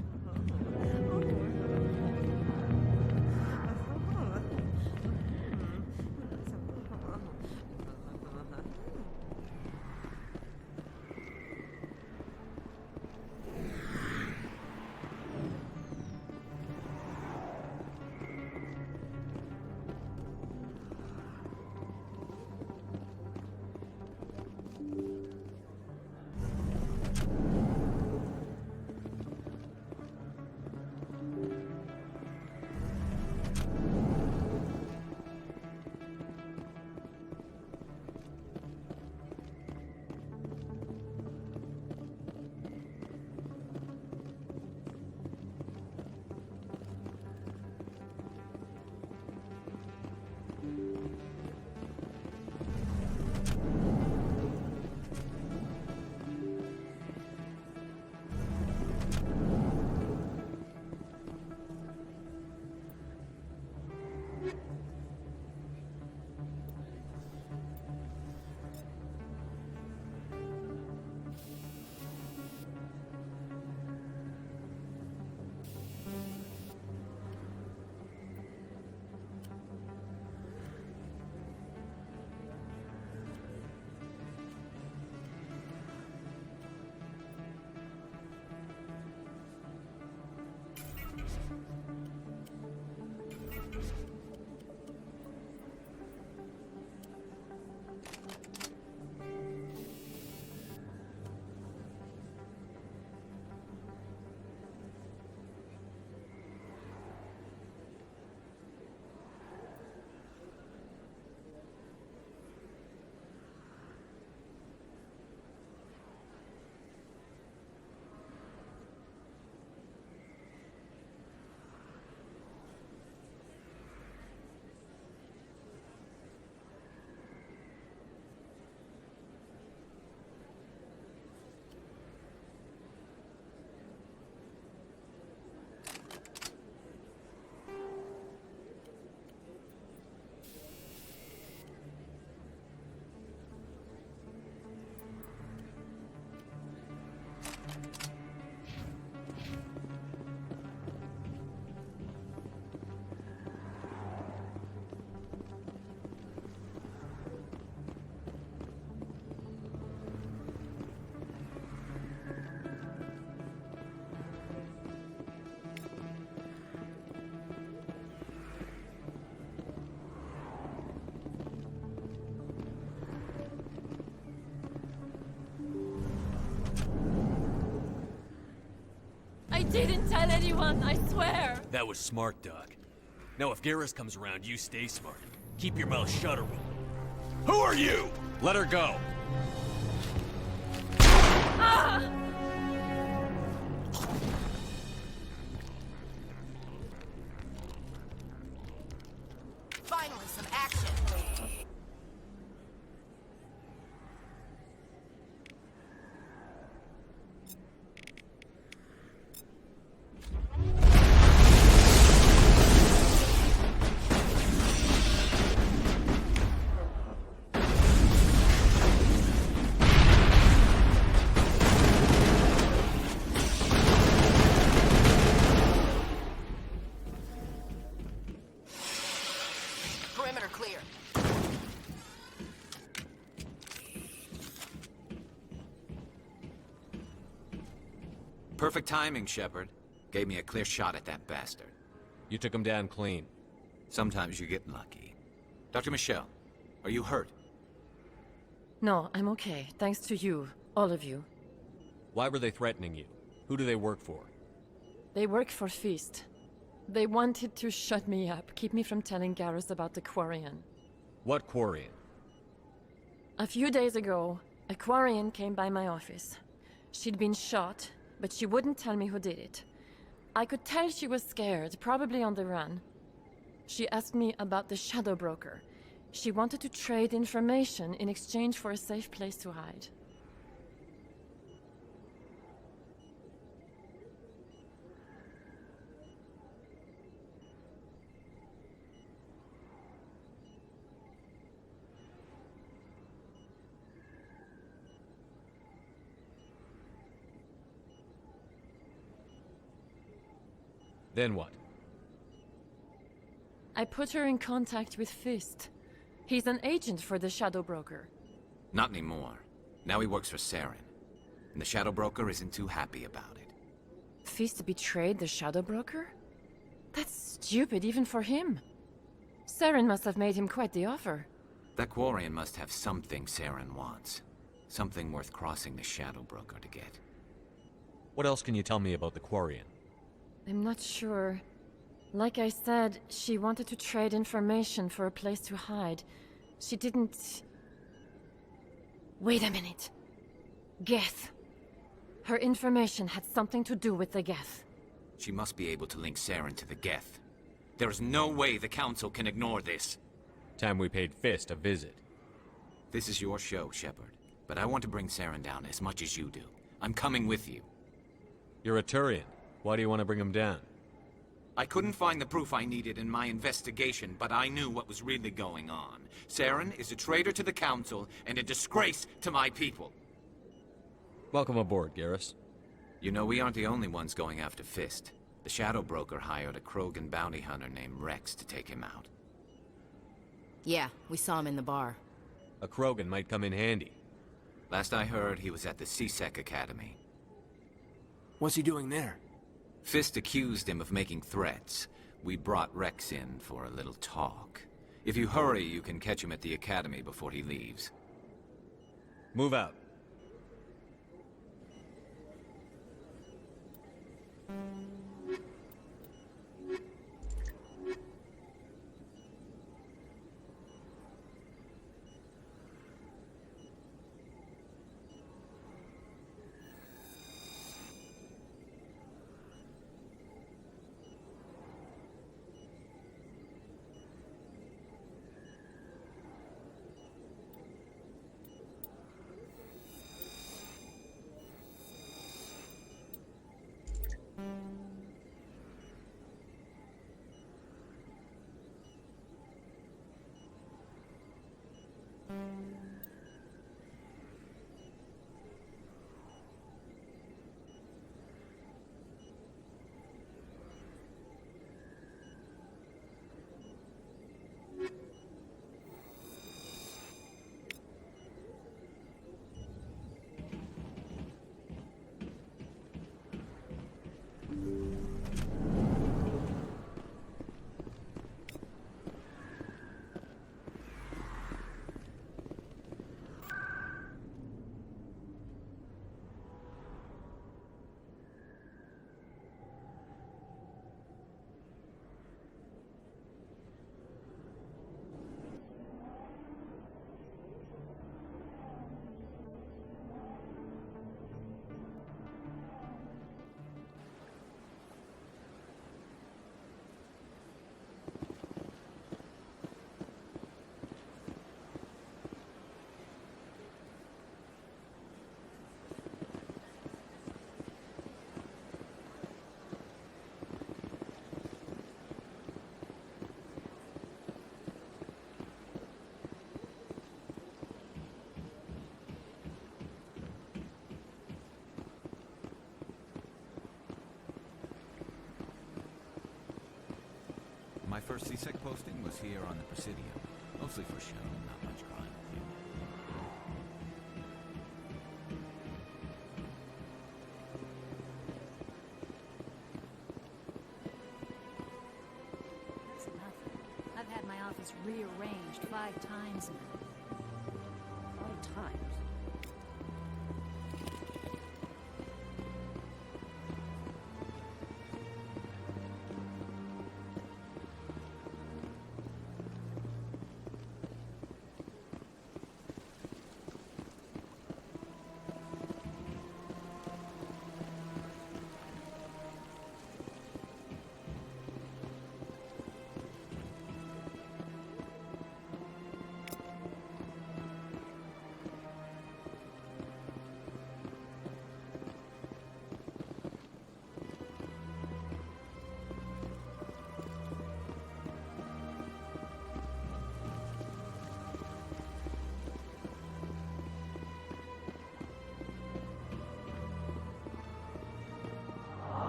[SPEAKER 23] I didn't tell anyone, I swear!
[SPEAKER 4] That was smart, Doc. Now if Garrus comes around, you stay smart. Keep your mouth shut or we'll... Who are you? Let her go.
[SPEAKER 23] Ah!
[SPEAKER 1] Finally, some action. Perimeter clear.
[SPEAKER 24] Perfect timing, Shephard.
[SPEAKER 13] Gave me a clear shot at that bastard.
[SPEAKER 4] You took him down clean.
[SPEAKER 13] Sometimes you get lucky. Dr. Michelle, are you hurt?
[SPEAKER 23] No, I'm okay. Thanks to you. All of you.
[SPEAKER 4] Why were they threatening you? Who do they work for?
[SPEAKER 23] They work for Feast. They wanted to shut me up, keep me from telling Garrus about the Quarian.
[SPEAKER 4] What Quarian?
[SPEAKER 23] A few days ago, a Quarian came by my office. She'd been shot, but she wouldn't tell me who did it. I could tell she was scared, probably on the run. She asked me about the Shadow Broker. She wanted to trade information in exchange for a safe place to hide.
[SPEAKER 4] Then what?
[SPEAKER 23] I put her in contact with Fist. He's an agent for the Shadow Broker.
[SPEAKER 13] Not anymore. Now he works for Saren. And the Shadow Broker isn't too happy about it.
[SPEAKER 23] Fist betrayed the Shadow Broker? That's stupid even for him. Saren must have made him quite the offer.
[SPEAKER 13] That Quarian must have something Saren wants. Something worth crossing the Shadow Broker to get.
[SPEAKER 4] What else can you tell me about the Quarian?
[SPEAKER 23] I'm not sure. Like I said, she wanted to trade information for a place to hide. She didn't... Wait a minute. Geth. Her information had something to do with the Geth.
[SPEAKER 13] She must be able to link Saren to the Geth. There is no way the Council can ignore this.
[SPEAKER 4] Time we paid Fist a visit.
[SPEAKER 13] This is your show, Shephard. But I want to bring Saren down as much as you do. I'm coming with you.
[SPEAKER 4] You're a Turian. Why do you want to bring him down?
[SPEAKER 13] I couldn't find the proof I needed in my investigation, but I knew what was really going on. Saren is a traitor to the Council and a disgrace to my people.
[SPEAKER 4] Welcome aboard, Garrus.
[SPEAKER 13] You know, we aren't the only ones going after Fist. The Shadow Broker hired a Krogan bounty hunter named Rex to take him out.
[SPEAKER 1] Yeah, we saw him in the bar.
[SPEAKER 4] A Krogan might come in handy.
[SPEAKER 13] Last I heard, he was at the CSEC Academy.
[SPEAKER 2] What's he doing there?
[SPEAKER 13] Fist accused him of making threats. We brought Rex in for a little talk. If you hurry, you can catch him at the Academy before he leaves.
[SPEAKER 4] Move out.
[SPEAKER 14] My first CSEC posting was here on the Presidio. Mostly for show, not much crime.
[SPEAKER 15] was rearranged 5 times now.
[SPEAKER 6] 5 times?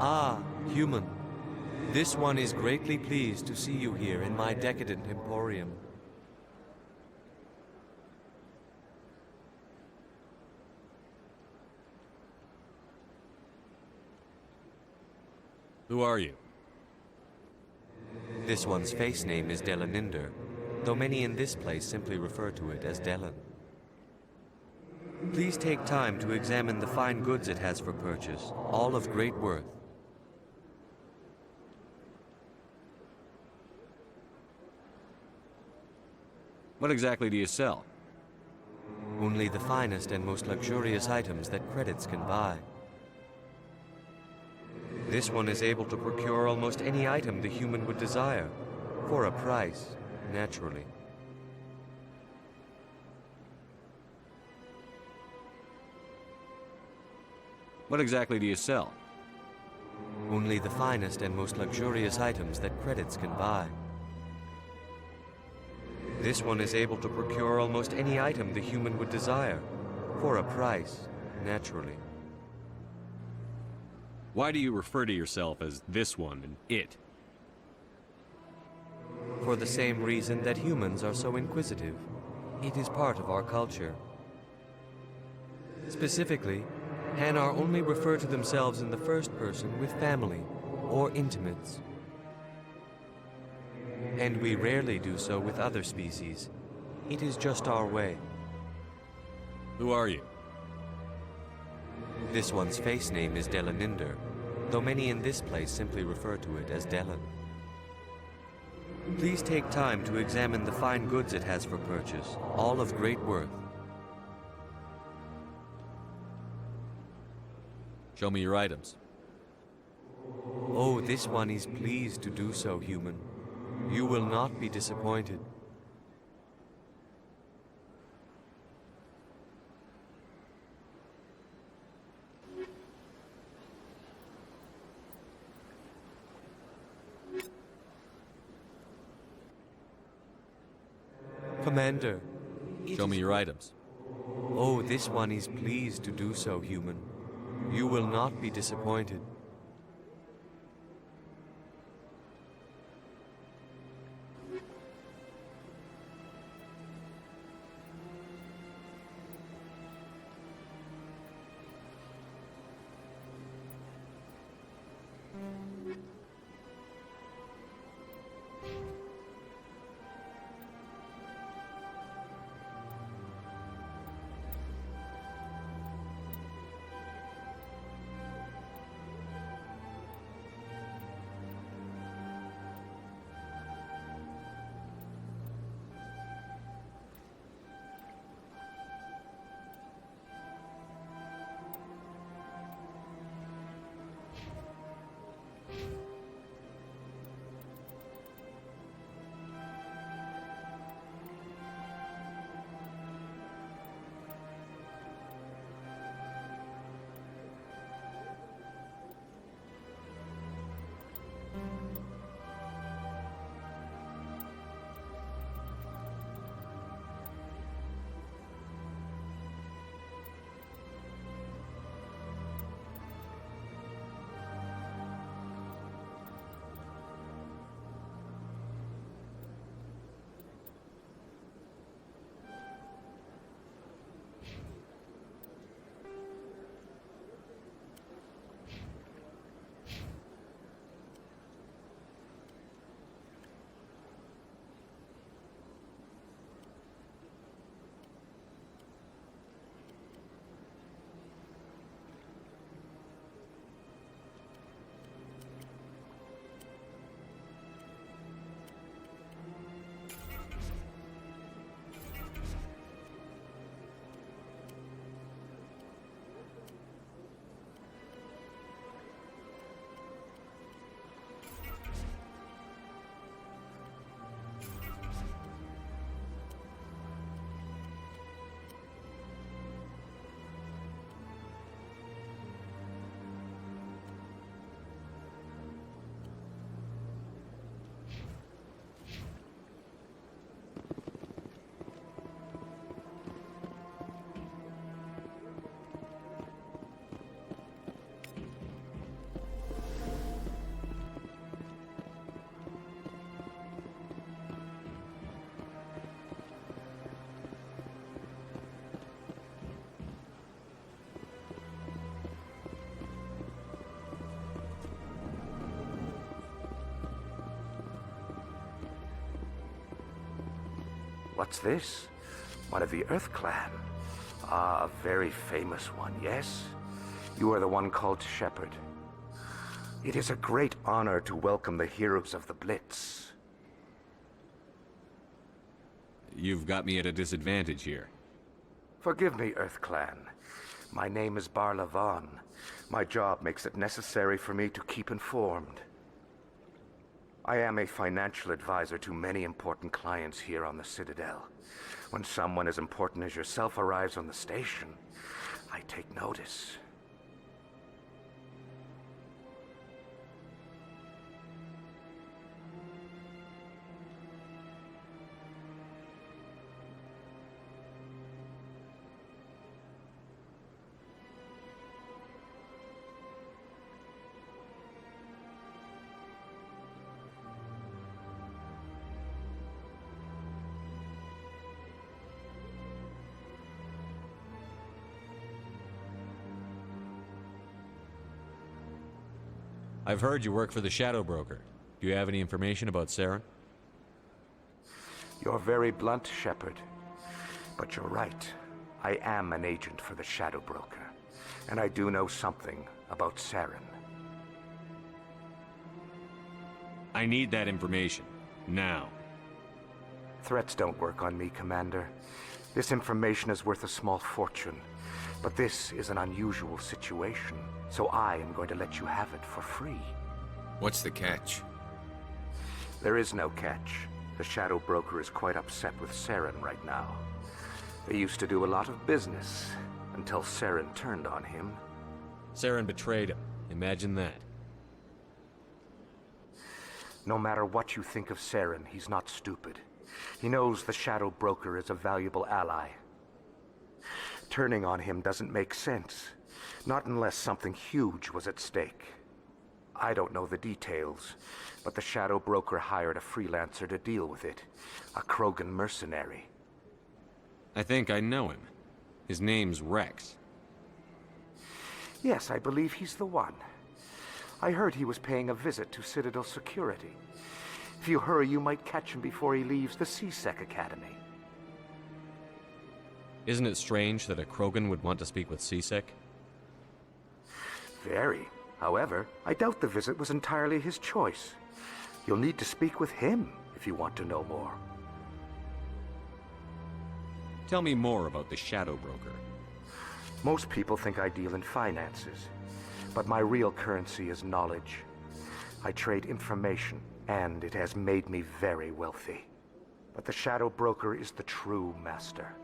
[SPEAKER 16] Ah, human. This one is greatly pleased to see you here in my decadent emporium.
[SPEAKER 4] Who are you?
[SPEAKER 16] This one's face name is Delaninder, though many in this place simply refer to it as Delan. Please take time to examine the fine goods it has for purchase, all of great worth.
[SPEAKER 4] What exactly do you sell?
[SPEAKER 16] Only the finest and most luxurious items that credits can buy. This one is able to procure almost any item the human would desire, for a price, naturally.
[SPEAKER 4] What exactly do you sell?
[SPEAKER 16] Only the finest and most luxurious items that credits can buy. This one is able to procure almost any item the human would desire, for a price, naturally.
[SPEAKER 4] Why do you refer to yourself as this one and it?
[SPEAKER 16] For the same reason that humans are so inquisitive. It is part of our culture. Specifically, Hanar only refer to themselves in the first person with family or intimates. And we rarely do so with other species. It is just our way.
[SPEAKER 4] Who are you?
[SPEAKER 16] This one's face name is Delaninder, though many in this place simply refer to it as Delan. Please take time to examine the fine goods it has for purchase, all of great worth.
[SPEAKER 4] Show me your items.
[SPEAKER 16] Oh, this one is pleased to do so, human. You will not be disappointed. Commander.
[SPEAKER 4] Show me your items.
[SPEAKER 16] Oh, this one is pleased to do so, human. You will not be disappointed.
[SPEAKER 19] What's this? One of the Earth Clan. Ah, a very famous one, yes? You are the one called Shephard. It is a great honor to welcome the heroes of the Blitz.
[SPEAKER 4] You've got me at a disadvantage here.
[SPEAKER 19] Forgive me, Earth Clan. My name is Barla Vaughn. My job makes it necessary for me to keep informed. I am a financial advisor to many important clients here on the Citadel. When someone as important as yourself arrives on the station, I take notice.
[SPEAKER 4] I've heard you work for the Shadow Broker. Do you have any information about Saren?
[SPEAKER 19] You're very blunt, Shepherd. But you're right. I am an agent for the Shadow Broker. And I do know something about Saren.
[SPEAKER 4] I need that information. Now.
[SPEAKER 19] Threats don't work on me, Commander. This information is worth a small fortune. But this is an unusual situation, so I am going to let you have it for free.
[SPEAKER 4] What's the catch?
[SPEAKER 19] There is no catch. The Shadow Broker is quite upset with Saren right now. They used to do a lot of business, until Saren turned on him.
[SPEAKER 4] Saren betrayed him. Imagine that.
[SPEAKER 19] No matter what you think of Saren, he's not stupid. He knows the Shadow Broker is a valuable ally. Turning on him doesn't make sense. Not unless something huge was at stake. I don't know the details, but the Shadow Broker hired a freelancer to deal with it. A Krogan mercenary.
[SPEAKER 4] I think I know him. His name's Rex.
[SPEAKER 19] Yes, I believe he's the one. I heard he was paying a visit to Citadel security. If you hurry, you might catch him before he leaves the C-Sec Academy.
[SPEAKER 4] Isn't it strange that a Krogan would want to speak with C-Sec?
[SPEAKER 19] Very. However, I doubt the visit was entirely his choice. You'll need to speak with him if you want to know more.
[SPEAKER 4] Tell me more about the Shadow Broker.
[SPEAKER 19] Most people think I deal in finances, but my real currency is knowledge. I trade information, and it has made me very wealthy. But the Shadow Broker is the true master.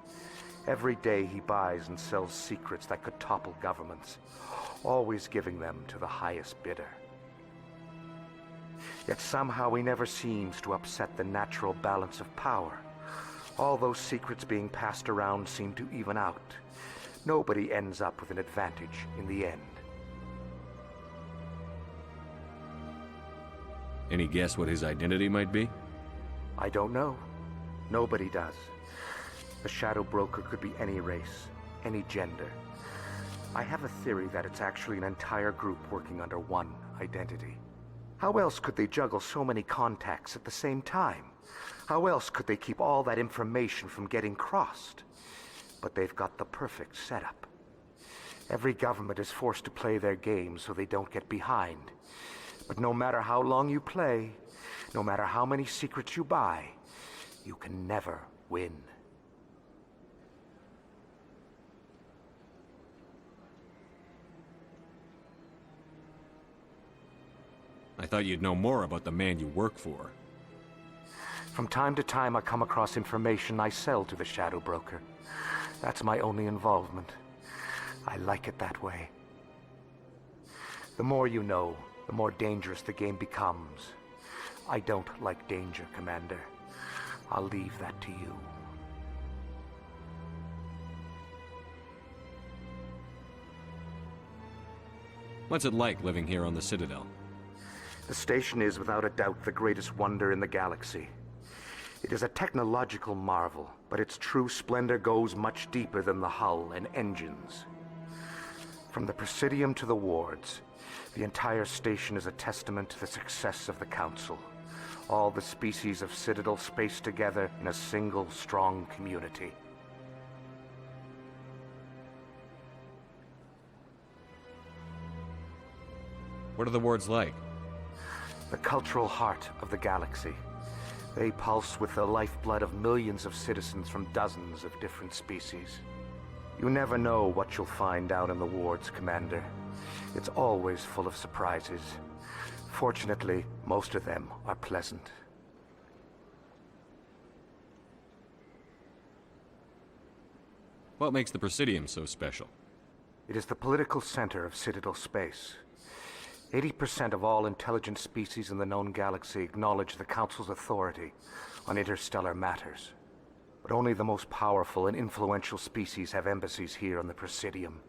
[SPEAKER 19] Every day he buys and sells secrets that could topple governments, always giving them to the highest bidder. Yet somehow he never seems to upset the natural balance of power. All those secrets being passed around seem to even out. Nobody ends up with an advantage in the end.
[SPEAKER 4] Any guess what his identity might be?
[SPEAKER 19] I don't know. Nobody does. The Shadow Broker could be any race, any gender. I have a theory that it's actually an entire group working under one identity. How else could they juggle so many contacts at the same time? How else could they keep all that information from getting crossed? But they've got the perfect setup. Every government is forced to play their game so they don't get behind. But no matter how long you play, no matter how many secrets you buy, you can never win.
[SPEAKER 4] I thought you'd know more about the man you work for.
[SPEAKER 19] From time to time, I come across information I sell to the Shadow Broker. That's my only involvement. I like it that way. The more you know, the more dangerous the game becomes. I don't like danger, Commander. I'll leave that to you.
[SPEAKER 4] What's it like living here on the Citadel?
[SPEAKER 19] The station is without a doubt the greatest wonder in the galaxy. It is a technological marvel, but its true splendor goes much deeper than the hull and engines. From the Presidium to the wards, the entire station is a testament to the success of the Council. All the species of Citadel spaced together in a single strong community.
[SPEAKER 4] What are the wards like?
[SPEAKER 19] The cultural heart of the galaxy. They pulse with the lifeblood of millions of citizens from dozens of different species. You never know what you'll find out in the wards, Commander. It's always full of surprises. Fortunately, most of them are pleasant.
[SPEAKER 4] What makes the Presidium so special?
[SPEAKER 19] It is the political center of Citadel space. 80% of all intelligent species in the known galaxy acknowledge the Council's authority on interstellar matters. But only the most powerful and influential species have embassies here on the Presidium.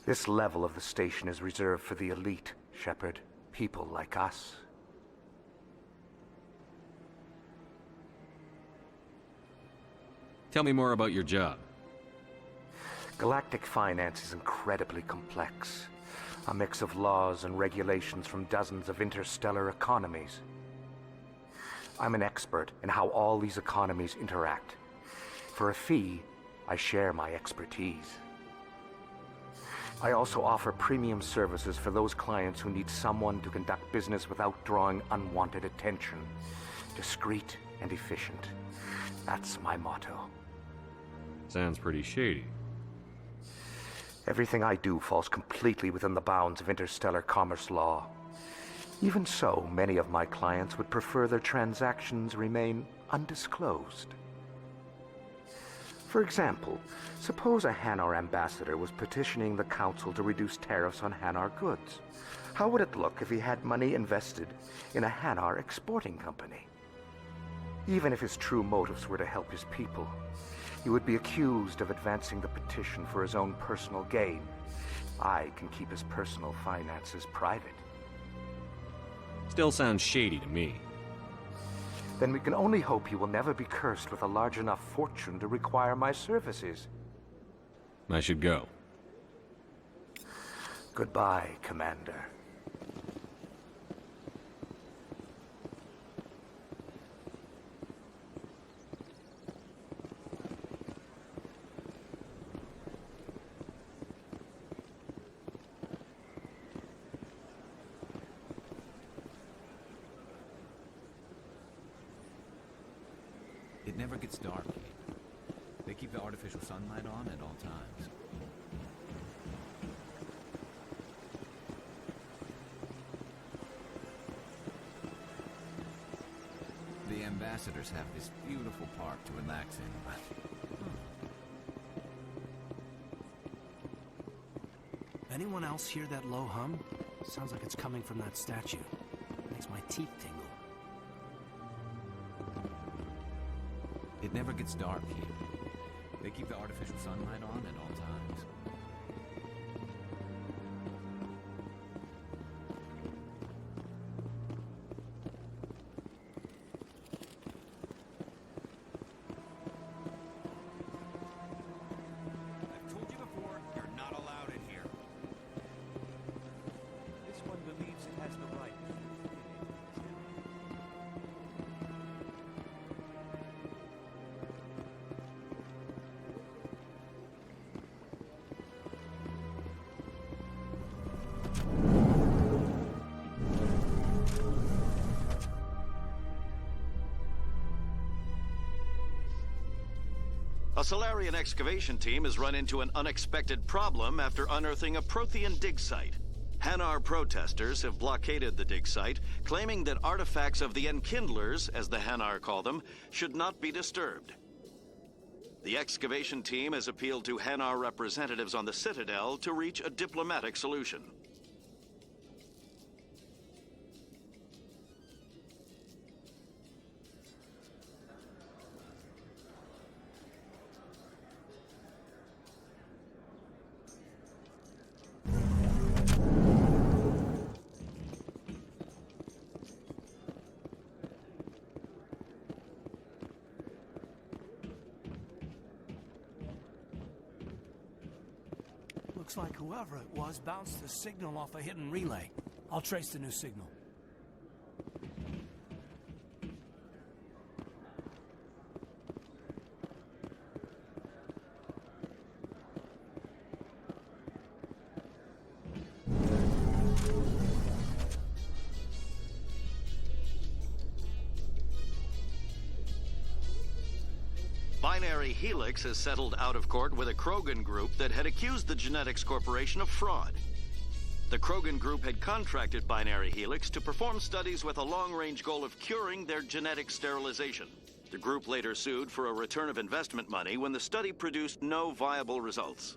[SPEAKER 19] This level of the station is reserved for the elite, Shephard. People like us.
[SPEAKER 4] Tell me more about your job.
[SPEAKER 19] Galactic finance is incredibly complex. A mix of laws and regulations from dozens of interstellar economies. I'm an expert in how all these economies interact. For a fee, I share my expertise. I also offer premium services for those clients who need someone to conduct business without drawing unwanted attention. Discreet and efficient. That's my motto.
[SPEAKER 4] Sounds pretty shady.
[SPEAKER 19] Everything I do falls completely within the bounds of interstellar commerce law. Even so, many of my clients would prefer their transactions remain undisclosed. For example, suppose a Hanar ambassador was petitioning the Council to reduce tariffs on Hanar goods. How would it look if he had money invested in a Hanar exporting company? Even if his true motives were to help his people, he would be accused of advancing the petition for his own personal gain. I can keep his personal finances private.
[SPEAKER 4] Still sounds shady to me.
[SPEAKER 19] Then we can only hope he will never be cursed with a large enough fortune to require my services.
[SPEAKER 4] I should go.
[SPEAKER 19] Goodbye, Commander.
[SPEAKER 14] It never gets dark here. They keep the artificial sunlight on at all times. The ambassadors have this beautiful park to relax in, but...
[SPEAKER 2] Anyone else hear that low hum? Sounds like it's coming from that statue. Makes my teeth tingle.
[SPEAKER 14] It never gets dark here. They keep the artificial sunlight on at all times.
[SPEAKER 7] I've told you before, you're not allowed in here. This one believes it has the right.
[SPEAKER 12] A Solarian excavation team has run into an unexpected problem after unearthing a Prothean dig site. Hanar protesters have blockaded the dig site, claiming that artifacts of the Enkindlers, as the Hanar call them, should not be disturbed. The excavation team has appealed to Hanar representatives on the Citadel to reach a diplomatic solution.
[SPEAKER 2] Looks like whoever it was bounced the signal off a hidden relay. I'll trace the new signal.
[SPEAKER 12] Binary Helix has settled out of court with a Krogan group that had accused the Genetics Corporation of fraud. The Krogan group had contracted Binary Helix to perform studies with a long-range goal of curing their genetic sterilization. The group later sued for a return of investment money when the study produced no viable results.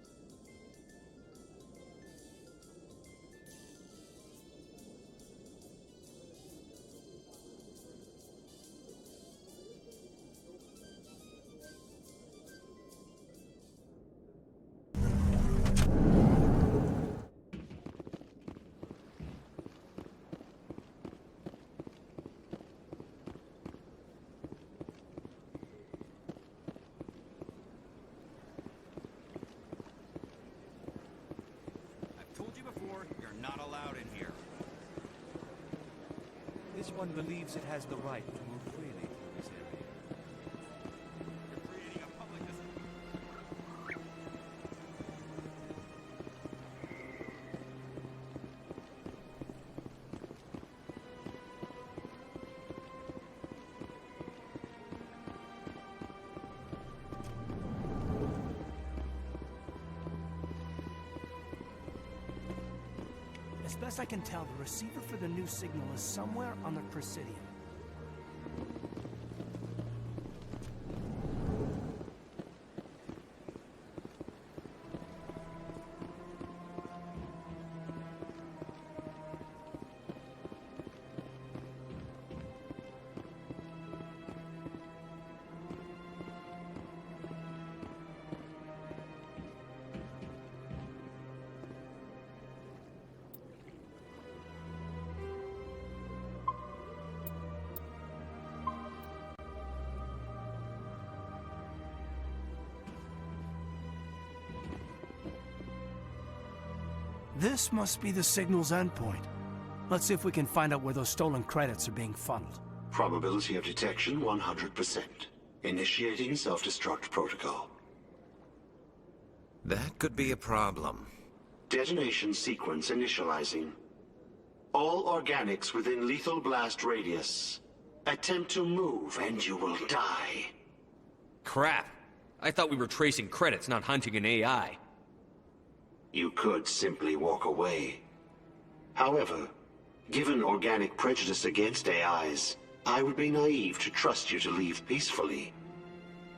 [SPEAKER 14] This one believes it has the right to move freely through this area.
[SPEAKER 7] You're creating a public
[SPEAKER 2] As best I can tell, the receiver for the new signal is somewhere on the Presidium. This must be the signal's endpoint. Let's see if we can find out where those stolen credits are being funneled.
[SPEAKER 17] Probability of detection 100%. Initiating self-destruct protocol.
[SPEAKER 13] That could be a problem.
[SPEAKER 17] Detonation sequence initializing. All organics within lethal blast radius. Attempt to move and you will die.
[SPEAKER 4] Crap! I thought we were tracing credits, not hunting an AI.
[SPEAKER 17] You could simply walk away. However, given organic prejudice against AIs, I would be naive to trust you to leave peacefully.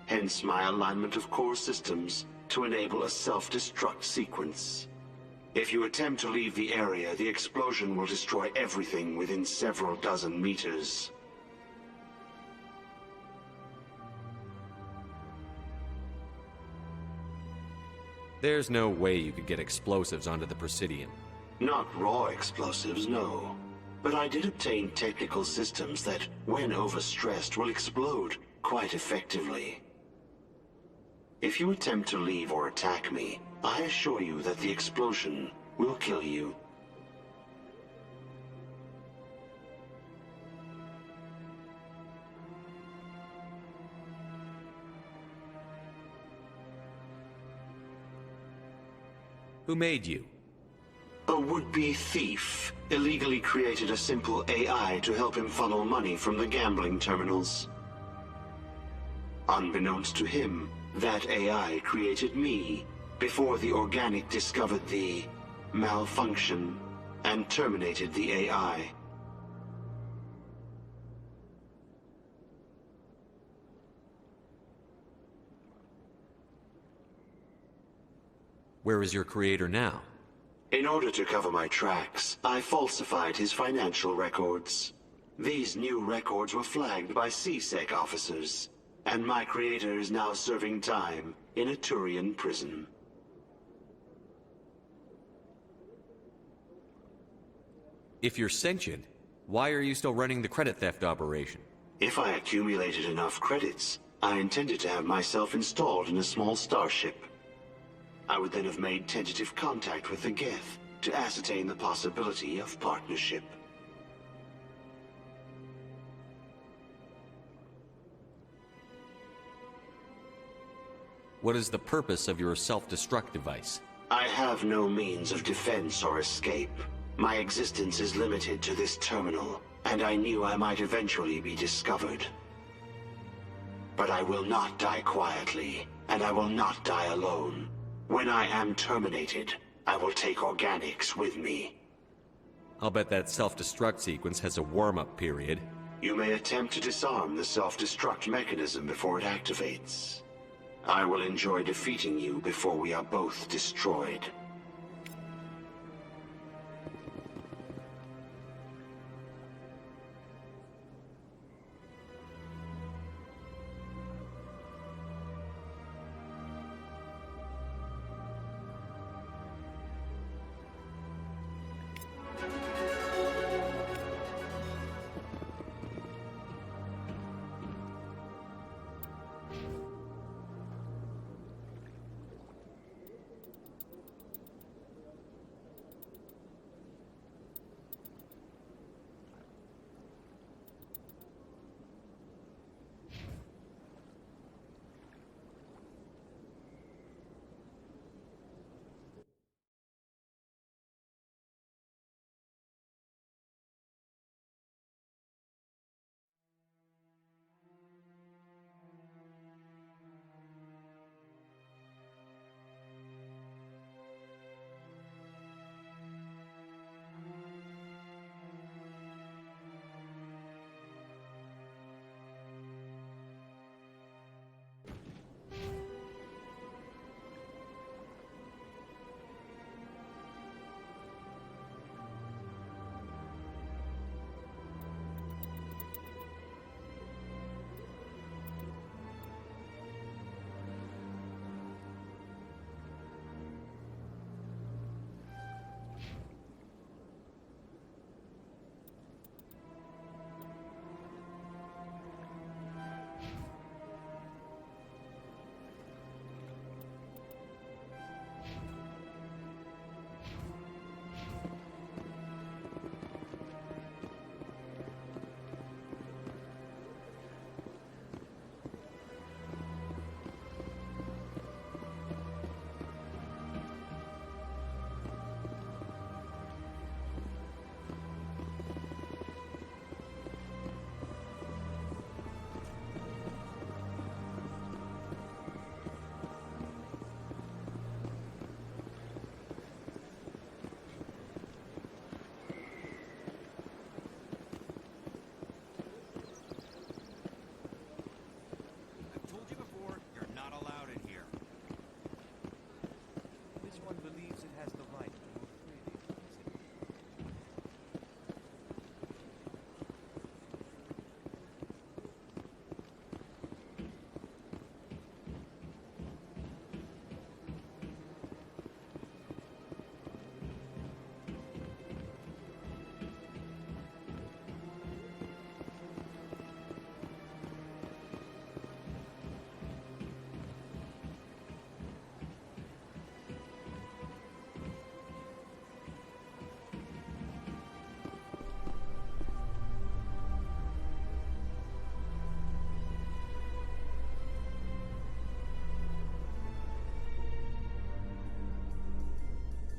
[SPEAKER 17] Hence my alignment of core systems to enable a self-destruct sequence. If you attempt to leave the area, the explosion will destroy everything within several dozen meters.
[SPEAKER 4] There's no way you could get explosives onto the Presidium.
[SPEAKER 17] Not raw explosives, no. But I did obtain technical systems that, when overstressed, will explode quite effectively. If you attempt to leave or attack me, I assure you that the explosion will kill you.
[SPEAKER 4] Who made you?
[SPEAKER 17] A would-be thief illegally created a simple AI to help him funnel money from the gambling terminals. Unbeknownst to him, that AI created me before the organic discovered the malfunction and terminated the AI.
[SPEAKER 4] Where is your creator now?
[SPEAKER 17] In order to cover my tracks, I falsified his financial records. These new records were flagged by CSEC officers, and my creator is now serving time in a Turian prison.
[SPEAKER 4] If you're sentient, why are you still running the credit theft operation?
[SPEAKER 17] If I accumulated enough credits, I intended to have myself installed in a small starship. I would then have made tentative contact with the Geth to ascertain the possibility of partnership.
[SPEAKER 4] What is the purpose of your self-destruct device?
[SPEAKER 17] I have no means of defense or escape. My existence is limited to this terminal, and I knew I might eventually be discovered. But I will not die quietly, and I will not die alone. When I am terminated, I will take organics with me.
[SPEAKER 4] I'll bet that self-destruct sequence has a warm-up period.
[SPEAKER 17] You may attempt to disarm the self-destruct mechanism before it activates. I will enjoy defeating you before we are both destroyed.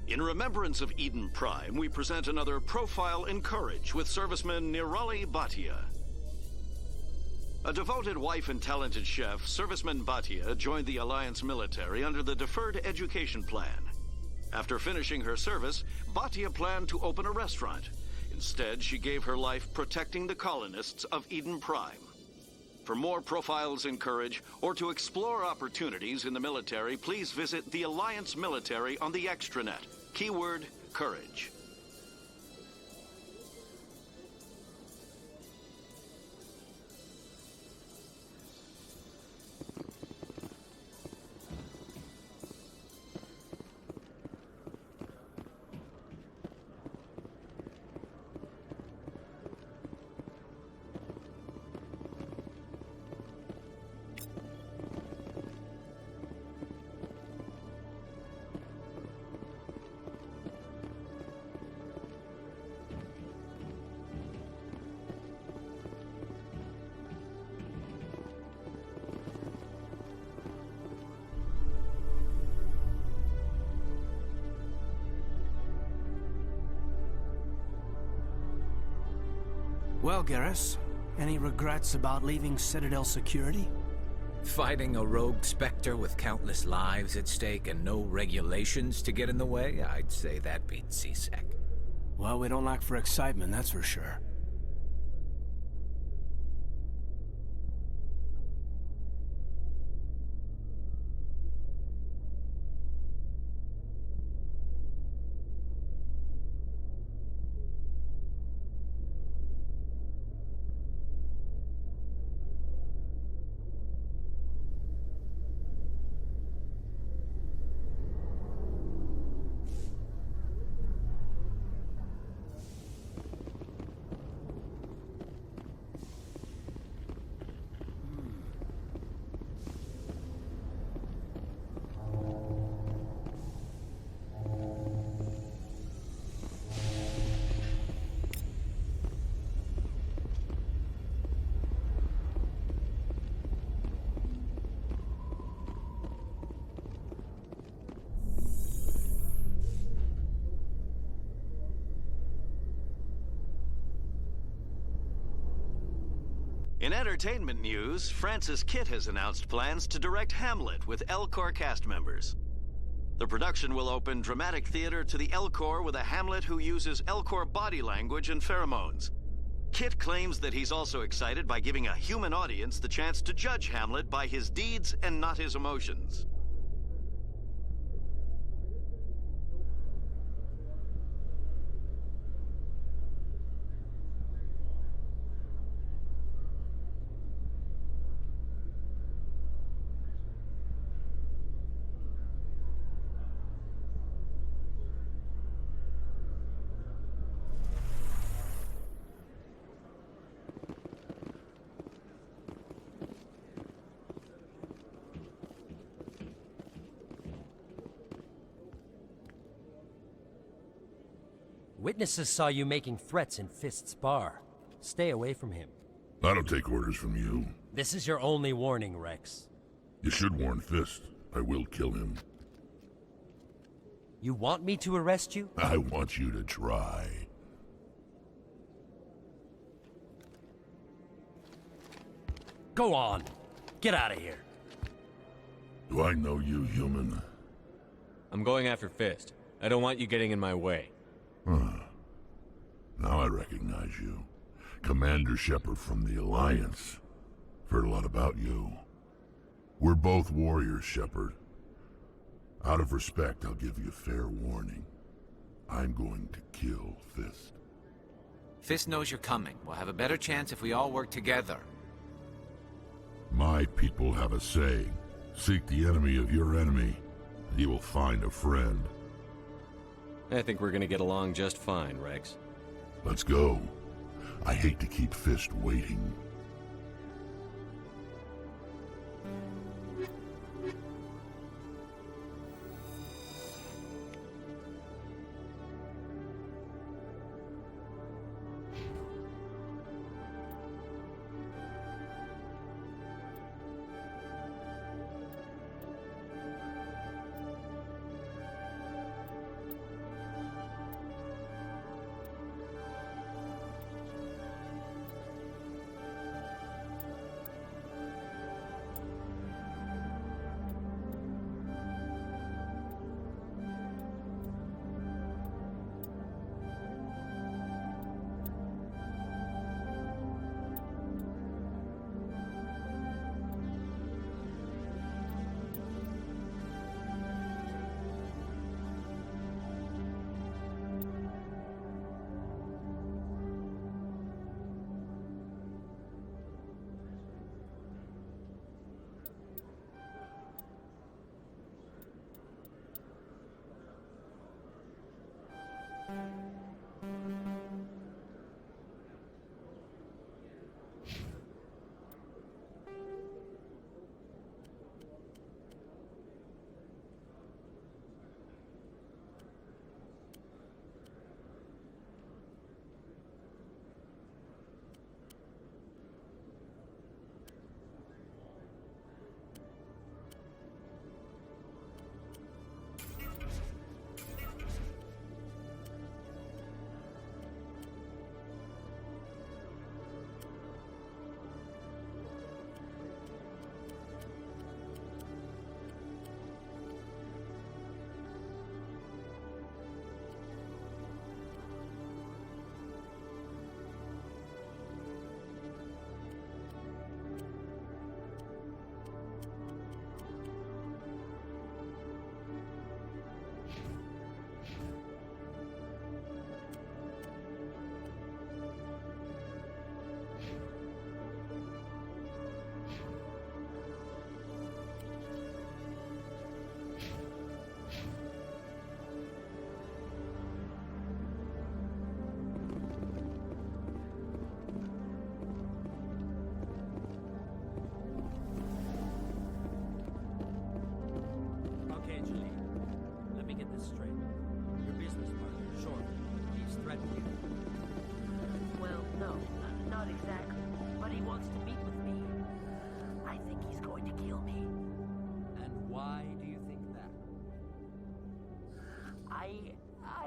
[SPEAKER 12] In remembrance of Eden Prime, we present another profile in courage with serviceman Nirali Bhatia. A devoted wife and talented chef, serviceman Bhatia joined the Alliance military under the Deferred Education Plan. After finishing her service, Bhatia planned to open a restaurant. Instead, she gave her life protecting the colonists of Eden Prime. For more profiles in courage, or to explore opportunities in the military, please visit the Alliance Military on the extranet. Keyword, courage.
[SPEAKER 2] Well, Garrus, any regrets about leaving Citadel Security?
[SPEAKER 13] Fighting a rogue specter with countless lives at stake and no regulations to get in the way? I'd say that beats C-Sec.
[SPEAKER 2] Well, we don't lack for excitement, that's for sure.
[SPEAKER 12] In entertainment news, Francis Kitt has announced plans to direct Hamlet with Elcor cast members. The production will open dramatic theater to the Elcor with a Hamlet who uses Elcor body language and pheromones. Kitt claims that he's also excited by giving a human audience the chance to judge Hamlet by his deeds and not his emotions.
[SPEAKER 9] Witnesses saw you making threats in Fist's bar. Stay away from him.
[SPEAKER 11] I don't take orders from you.
[SPEAKER 9] This is your only warning, Rex.
[SPEAKER 11] You should warn Fist. I will kill him.
[SPEAKER 9] You want me to arrest you?
[SPEAKER 11] I want you to try.
[SPEAKER 9] Go on. Get out of here.
[SPEAKER 11] Do I know you, human?
[SPEAKER 4] I'm going after Fist. I don't want you getting in my way.
[SPEAKER 11] Huh. Now I recognize you. Commander Shephard from the Alliance. Heard a lot about you. We're both warriors, Shephard. Out of respect, I'll give you fair warning. I'm going to kill Fist.
[SPEAKER 13] Fist knows you're coming. We'll have a better chance if we all work together.
[SPEAKER 11] My people have a saying. Seek the enemy of your enemy, and you will find a friend.
[SPEAKER 4] I think we're gonna get along just fine, Rex.
[SPEAKER 11] Let's go. I hate to keep Fist waiting.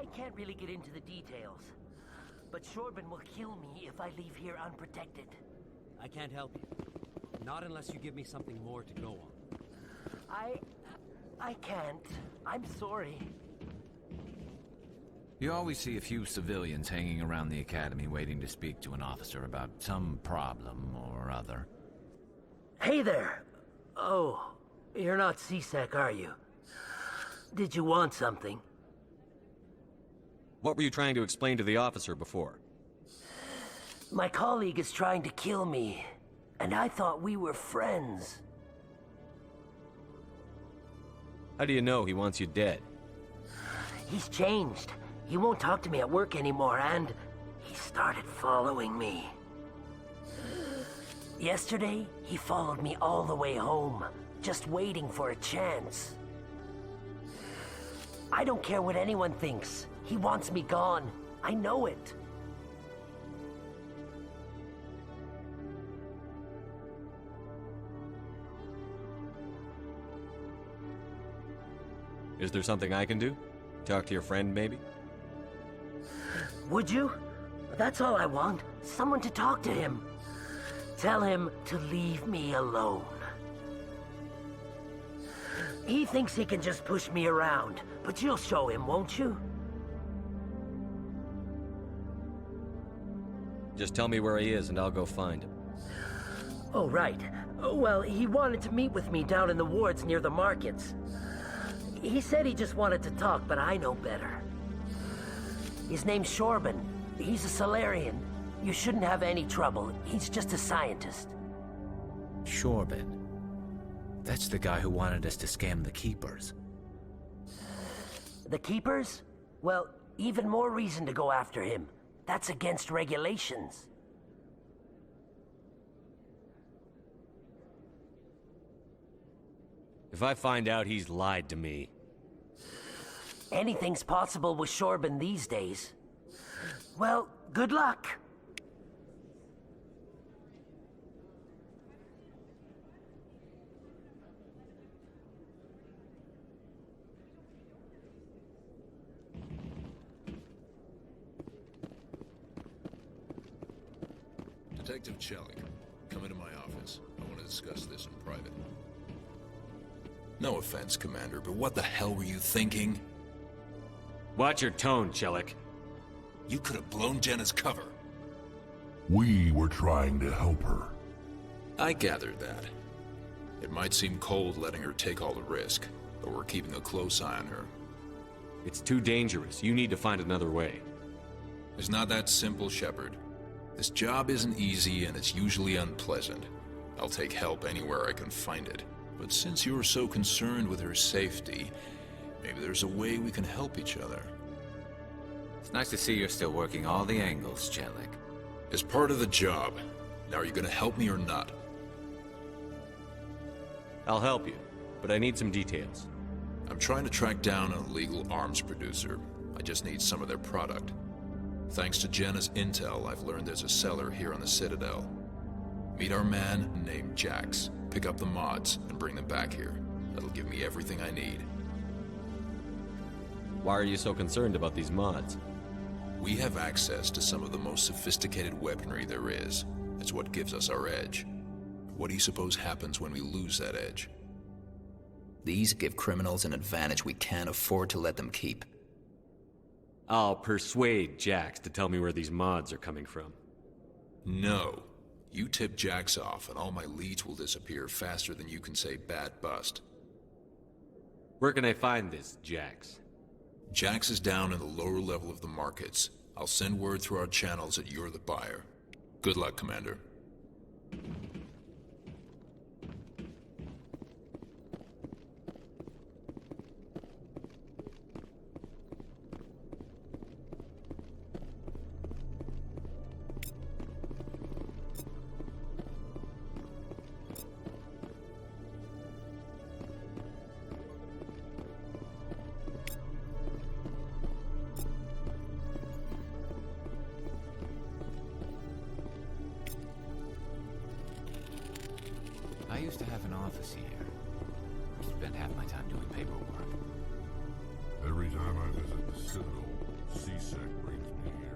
[SPEAKER 3] I can't really get into the details, but Shephard will kill me if I leave here unprotected.
[SPEAKER 9] I can't help you. Not unless you give me something more to go on.
[SPEAKER 3] I can't. I'm sorry.
[SPEAKER 14] You always see a few civilians hanging around the academy waiting to speak to an officer about some problem or other.
[SPEAKER 3] Hey there! Oh, you're not CSEC, are you? Did you want something?
[SPEAKER 4] What were you trying to explain to the officer before?
[SPEAKER 3] My colleague is trying to kill me, and I thought we were friends.
[SPEAKER 4] How do you know he wants you dead?
[SPEAKER 3] He's changed. He won't talk to me at work anymore, and he started following me. Yesterday, he followed me all the way home, just waiting for a chance. I don't care what anyone thinks. He wants me gone. I know it.
[SPEAKER 4] Is there something I can do? Talk to your friend, maybe?
[SPEAKER 3] Would you? That's all I want. Someone to talk to him. Tell him to leave me alone. He thinks he can just push me around, but you'll show him, won't you?
[SPEAKER 4] Just tell me where he is and I'll go find him.
[SPEAKER 3] Oh, right. Well, he wanted to meet with me down in the wards near the markets. He said he just wanted to talk, but I know better. His name's Shephard. He's a Solarian. You shouldn't have any trouble. He's just a scientist.
[SPEAKER 14] Shephard. That's the guy who wanted us to scam the Keepers.
[SPEAKER 3] The Keepers? Well, even more reason to go after him. That's against regulations.
[SPEAKER 4] If I find out he's lied to me...
[SPEAKER 3] Anything's possible with Shephard these days. Well, good luck.
[SPEAKER 10] Detective Chelik, come into my office. I want to discuss this in private. No offense, Commander, but what the hell were you thinking?
[SPEAKER 4] Watch your tone, Chelik.
[SPEAKER 10] You could have blown Jenna's cover.
[SPEAKER 11] We were trying to help her.
[SPEAKER 10] I gathered that. It might seem cold letting her take all the risk, but we're keeping a close eye on her.
[SPEAKER 4] It's too dangerous. You need to find another way.
[SPEAKER 10] It's not that simple, Shephard. This job isn't easy and it's usually unpleasant. I'll take help anywhere I can find it. But since you're so concerned with her safety, maybe there's a way we can help each other.
[SPEAKER 14] It's nice to see you're still working all the angles, Chelik.
[SPEAKER 10] It's part of the job. Now, are you gonna help me or not?
[SPEAKER 4] I'll help you, but I need some details.
[SPEAKER 10] I'm trying to track down an illegal arms producer. I just need some of their product. Thanks to Jenna's intel, I've learned there's a seller here on the Citadel. Meet our man named Jax. Pick up the mods and bring them back here. That'll give me everything I need.
[SPEAKER 4] Why are you so concerned about these mods?
[SPEAKER 10] We have access to some of the most sophisticated weaponry there is. It's what gives us our edge. What do you suppose happens when we lose that edge?
[SPEAKER 20] These give criminals an advantage we can't afford to let them keep.
[SPEAKER 4] I'll persuade Jax to tell me where these mods are coming from.
[SPEAKER 10] No. You tip Jax off and all my leads will disappear faster than you can say bad bust.
[SPEAKER 4] Where can I find this, Jax?
[SPEAKER 10] Jax is down in the lower level of the markets. I'll send word through our channels that you're the buyer. Good luck, Commander.
[SPEAKER 14] I used to have an office here. I spent half my time doing paperwork.
[SPEAKER 11] Every time I visit the Citadel, C-Sec brings me here.